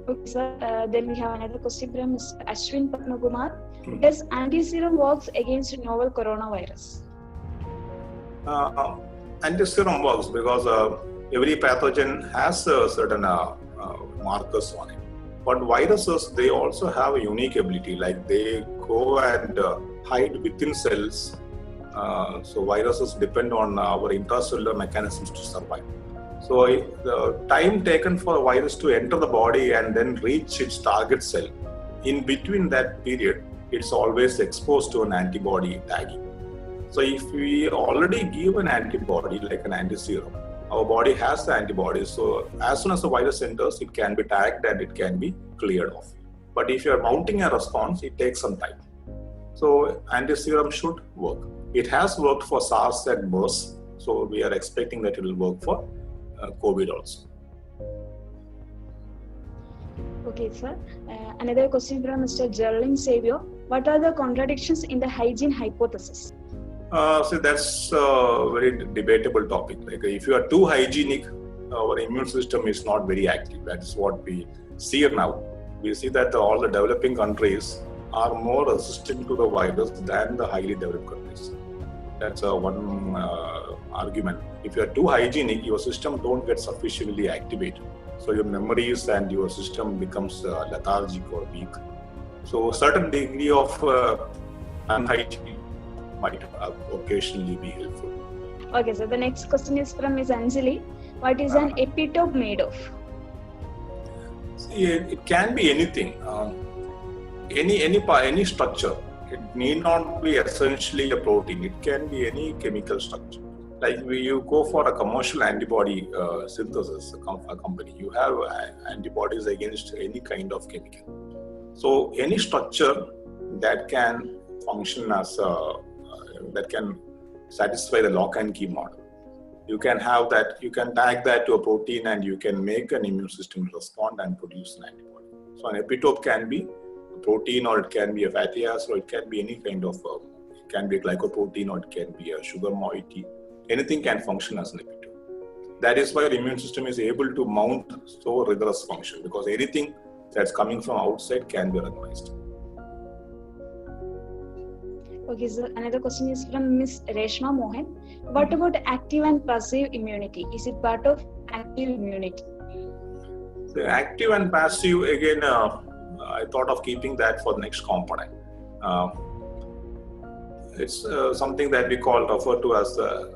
Okay, sir. Then we have another question from Mr. Ashwin Padmakumar. Does anti-serum works against novel coronavirus? Anti-serum works because every pathogen has certain markers on it. But viruses, they also have a unique ability, like they go and hide within cells. So viruses depend on our intracellular mechanisms to survive. So the time taken for a virus to enter the body and then reach its target cell, in between that period, it's always exposed to an antibody tagging. So if we already give an antibody, like an anti-serum, our body has the antibodies. So as soon as the virus enters, it can be tagged and it can be cleared off. But if you're mounting a response, it takes some time. So anti-serum should work. It has worked for SARS and MERS. So we are expecting that it will work for COVID also. Okay, sir. Another question from Mr. Geraldine Xavier. What are the contradictions in the hygiene hypothesis? So that's a very debatable topic. Like if you are too hygienic, our immune system is not very active. That is what we see now. We see that all the developing countries are more resistant to the virus than the highly developed countries. That's one argument. If you are too hygienic, your system don't get sufficiently activated. So your memories and your system becomes lethargic or weak. So certain degree of unhygiene might occasionally be helpful. Okay, so the next question is from Ms. Anjali. What is an epitope made of? See, it can be anything, any structure. It need not be essentially a protein. It can be any chemical structure. Like you go for a commercial antibody synthesis a company, you have antibodies against any kind of chemical. So any structure that can function as that can satisfy the lock and key model. You can have that, you can tag that to a protein and you can make an immune system respond and produce an antibody. So an epitope can be a protein, or it can be a fatty acid, or it can be any kind of, it can be a glycoprotein, or it can be a sugar moiety. Anything can function as an epitope. That is why the immune system is able to mount so rigorous function, because anything that's coming from outside can be recognized. Okay, so another question is from Ms. Reshma Mohan. What about active and passive immunity? Is it part of active immunity? The active and passive, again, I thought of keeping that for the next component. It's something that we refer to as the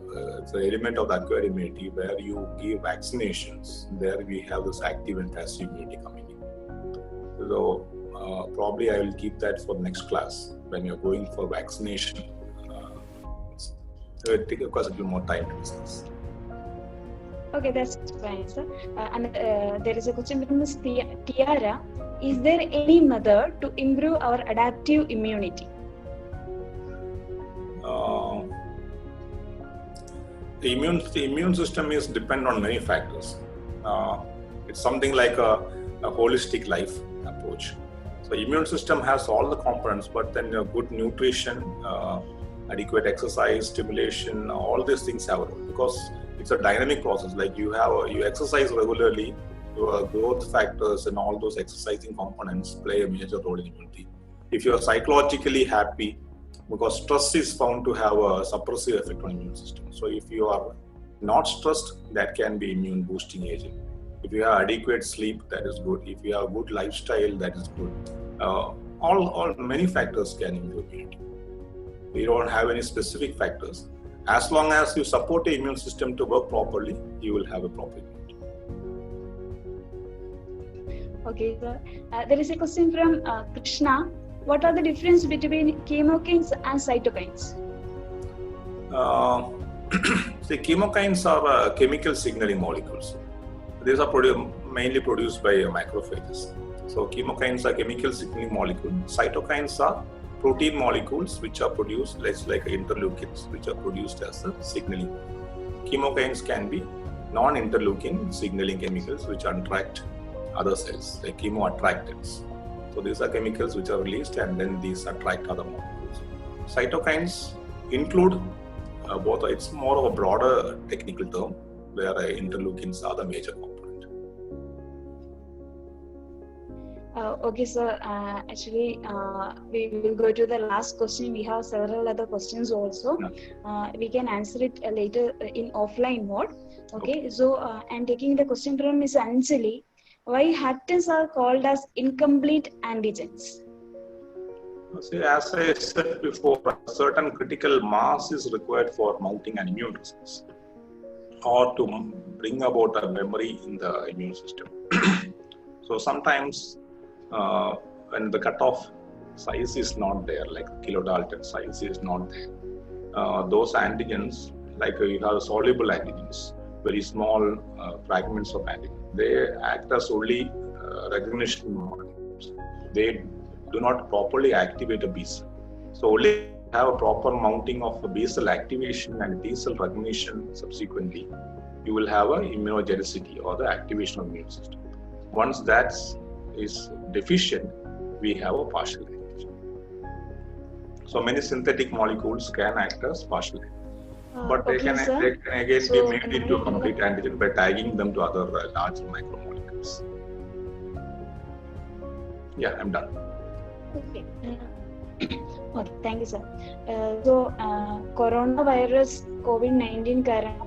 element of the acquired immunity, where you give vaccinations. There we have this active and passive immunity coming in. So probably I will keep that for the next class when you're going for vaccination. It will take, of course, a little more time to discuss. Okay, that's fine, sir. And there is a question from Ms. Tiara. Is there any method to improve our adaptive immunity? The immune system is dependent on many factors. It's something like a holistic life approach. So immune system has all the components, but then good nutrition, adequate exercise, stimulation, all these things have a role, because it's a dynamic process. Like you exercise regularly, your growth factors and all those exercising components play a major role in immunity. If you are psychologically happy, because stress is found to have a suppressive effect on immune system. So if you are not stressed, that can be immune boosting agent. If you have adequate sleep, that is good. If you have good lifestyle, that is good. All many factors can improve immunity. We don't have any specific factors. As long as you support the immune system to work properly, you will have a proper immunity. Okay, sir. There is a question from Krishna. What are the difference between chemokines and cytokines? The chemokines are chemical signaling molecules. These are mainly produced by macrophages. So chemokines are chemical signaling molecules. Cytokines are protein molecules which are produced, like interleukins, which are produced as a signaling. Chemokines can be non-interleukin signaling chemicals which attract other cells, like chemoattractants. So these are chemicals which are released and then these attract other molecules. Cytokines include both. It's more of a broader technical term where interleukins are the major component. Okay, sir. Actually, we will go to the last question. We have several other questions also. We can answer it later in offline mode. Okay. So, I'm taking the question from Ms. Anjali. Why haptens are called as incomplete antigens? See, as I said before, a certain critical mass is required for mounting an immune response or to bring about a memory in the immune system. So sometimes when the cutoff size is not there, like kilodalton size is not there, those antigens, like you have soluble antigens, very small fragments of antigen, they act as only recognition molecules. They do not properly activate a B cell. So only have a proper mounting of a B cell activation and T cell recognition subsequently, you will have a immunogenicity or the activation of immune system. Once that is deficient, we have a partial antigen. So many synthetic molecules can act as partial antigen. But they can again be made into a complete antigen by tagging them to other larger macromolecules. Yeah, I'm done. Okay. Okay, thank you, sir. So, coronavirus COVID-19 കാരണം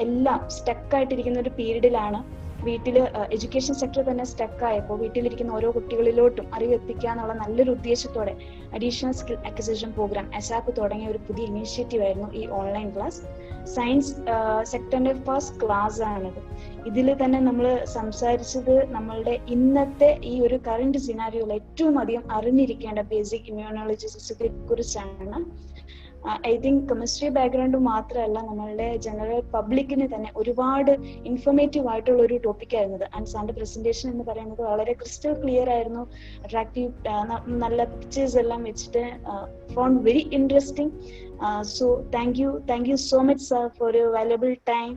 എല്ലാം stuck ആയിട്ടിരിക്കുന്ന ഒരു പീരീഡിലാണ് വീട്ടിൽ education sector തന്നെ stuck ആയപ്പോൾ വീട്ടിലിരിക്കുന്ന ഓരോ കുട്ടികളിലോട്ടും അറിവ് എത്തിക്കുക എന്നുള്ള നല്ലൊരു ഉദ്ദേശത്തോടെ additional skill acquisition programme ASAP തുടങ്ങിയ ഒരു പുതിയ ഇനീഷ്യേറ്റീവ് ആയിരുന്നു ഈ ഓൺലൈൻ ക്ലാസ്. സയൻസ് സെക്ടറിന്റെ ഫസ്റ്റ് ക്ലാസ് ആണിത്. ഇതിൽ തന്നെ നമ്മൾ സംസാരിച്ചത് നമ്മളുടെ ഇന്നത്തെ ഈ ഒരു കറന്റ് സിനാരിയോയിൽ ഏറ്റവും അധികം അറിഞ്ഞിരിക്കേണ്ട ബേസിക് ഇമ്മ്യൂണോളജിസിനെ കുറിച്ചാണ്. ഐ തിങ്ക് കെമിസ്ട്രി ബാക്ക്ഗ്രൗണ്ട് മാത്രമല്ല, നമ്മളുടെ ജനറൽ പബ്ലിക്കിന് തന്നെ ഒരുപാട് ഇൻഫോർമേറ്റീവ് ആയിട്ടുള്ള ഒരു ടോപ്പിക് ആയിരുന്നത്. ആൻഡ് സാറിന്റെ പ്രസന്റേഷൻ എന്ന് പറയുന്നത് വളരെ ക്രിസ്റ്റൽ ക്ലിയർ ആയിരുന്നു. അട്രാക്റ്റീവ്, നല്ല പിക്ചേഴ്സ് എല്ലാം വെച്ചിട്ട് found very interesting. So thank you so much, sir, for your valuable time.